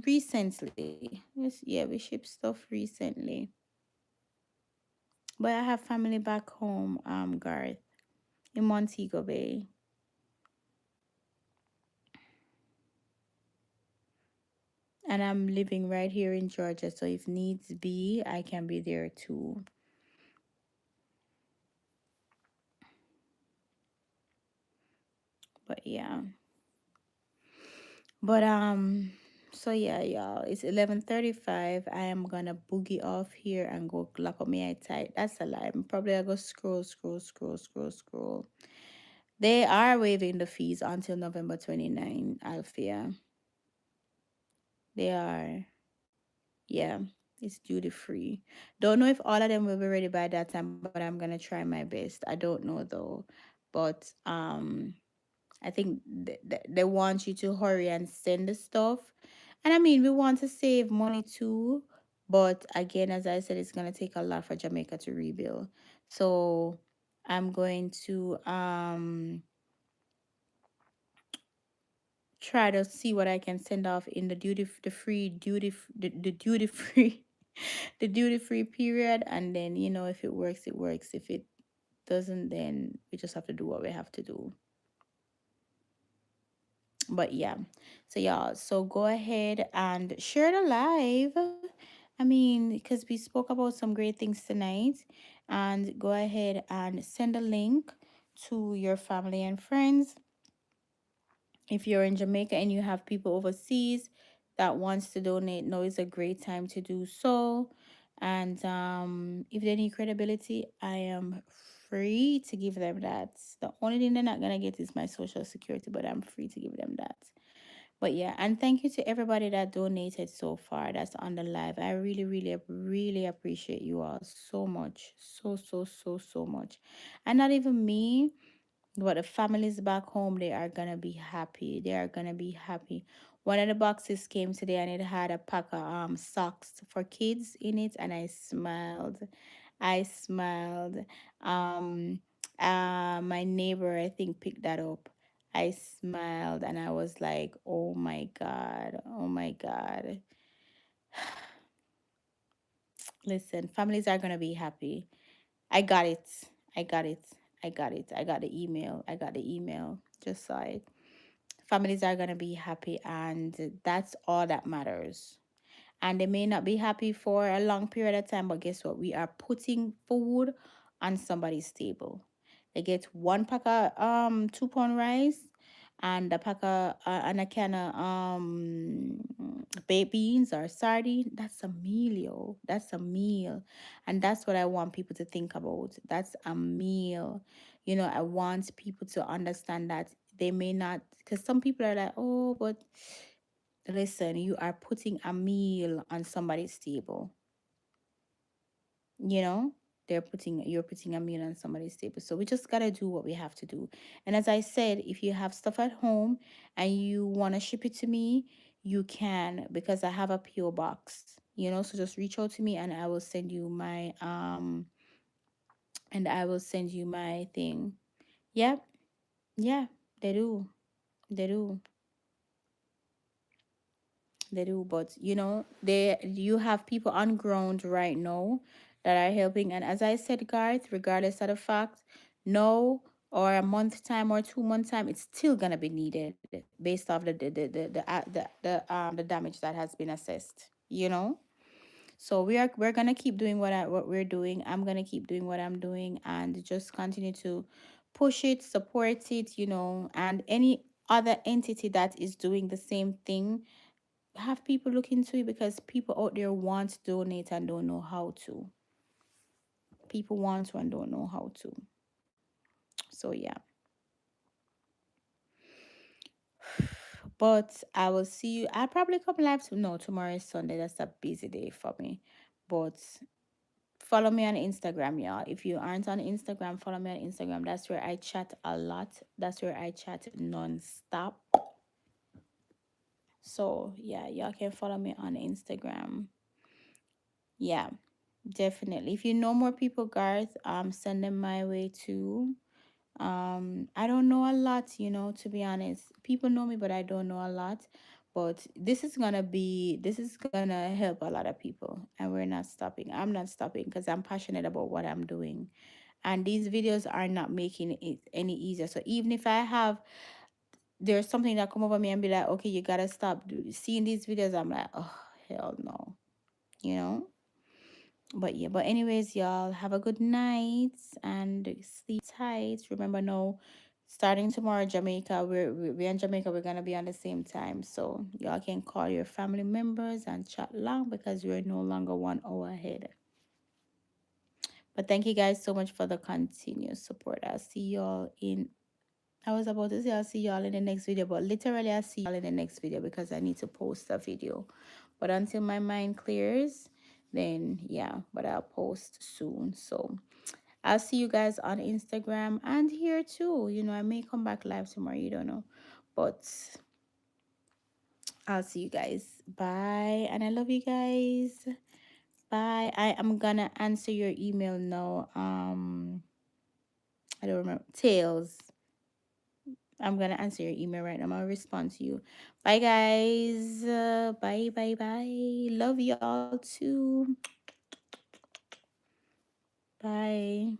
recently? Yes, yeah, we ship stuff recently. But I have family back home, Garth, in Montego Bay. And I'm living right here in Georgia, so if needs be, I can be there too. But yeah. But so yeah, y'all. It's 11:35. I am gonna boogie off here and go lock up my eye tight. That's a lie. I'm probably gonna go scroll. They are waiving the fees until November 29, Alfia. They are. Yeah. It's duty free. Don't know if all of them will be ready by that time, but I'm gonna try my best. I don't know though. But I think they want you to hurry and send the stuff. And I mean, we want to save money too. But again, as I said, it's going to take a lot for Jamaica to rebuild. So I'm going to try to see what I can send off in the free the duty free the duty free period. And then, if it works, it works. If it doesn't, then we just have to do what we have to do. But yeah, so y'all, so go ahead and share the live. I mean, because we spoke about some great things tonight. And go ahead and send a link to your family and friends. If you're in Jamaica and you have people overseas that wants to donate, now is a great time to do so. And if they need credibility, I am free to give them that. The only thing they're not gonna get is my social security, but I'm free to give them that. But yeah, and thank you to everybody that donated so far. That's on the live. I really, really, really appreciate you all so much. So much. And not even me, but the families back home, they are gonna be happy. They are gonna be happy. One of the boxes came today and it had a pack of socks for kids in it, and I smiled. I smiled. Um, my neighbor, I think, picked that up. I smiled and I was like, oh my God, oh my God. Listen, families are going to be happy. I got it. I got it. I got it. I got the email. I got the email. Just saw it. Families are going to be happy, and that's all that matters. And they may not be happy for a long period of time, but guess what? We are putting food on somebody's table. They get one pack of 2 pound rice and a pack of and a can of baked beans or sardine. That's a meal, yo. That's a meal. And that's what I want people to think about. That's a meal. I want people to understand that they may not, because some people are like, oh, but listen, you are putting a meal on somebody's table. You know, you're putting a meal on somebody's table. So we just gotta do what we have to do. And as I said, if you have stuff at home and you wanna ship it to me, you can, because I have a PO box. So just reach out to me and I will send you my thing. Yep, yeah, they do. They do. They do, but you have people on ground right now that are helping. And as I said, Garth, regardless of the fact, no, or a month time or 2 month time, it's still gonna be needed based off the damage that has been assessed. So we're gonna keep doing what we're doing. I'm gonna keep doing what I'm doing and just continue to push it, support it, and any other entity that is doing the same thing, have people look into it, because people out there want to donate and don't know how to. People want to and don't know how to. So yeah. But I will see you. I'll probably come live to no, tomorrow is Sunday. That's a busy day for me. But follow me on Instagram, y'all. If you aren't on Instagram, follow me on Instagram. That's where I chat a lot. That's where I chat non-stop. So yeah, y'all can follow me on Instagram. Yeah, definitely. If you know more people, Garth, send them my way too. I don't know a lot, to be honest. People know me, but I don't know a lot. But this is gonna help a lot of people, and we're not stopping. I'm not stopping because I'm passionate about what I'm doing. And these videos are not making it any easier. So even if I have there's something that come over me and be like, okay, you gotta stop seeing these videos, I'm like, oh hell no, you know. But yeah, but anyways, y'all have a good night and sleep tight. Remember, no, starting tomorrow, Jamaica, we're in Jamaica. We're gonna be on the same time, so y'all can call your family members and chat long because we're no longer 1 hour ahead. But thank you guys so much for the continuous support. I'll see y'all in. I was about to say I'll see y'all in the next video, but literally I'll see y'all in the next video because I need to post a video. But until my mind clears, then yeah, but I'll post soon. So I'll see you guys on Instagram and here too. I may come back live tomorrow, you don't know. But I'll see you guys. Bye. And I love you guys. Bye. I am gonna answer your email now. I don't remember. Tails. I'm gonna answer your email right now. I'm gonna respond to you. Bye guys. Bye, bye, bye. Love y'all too. Bye.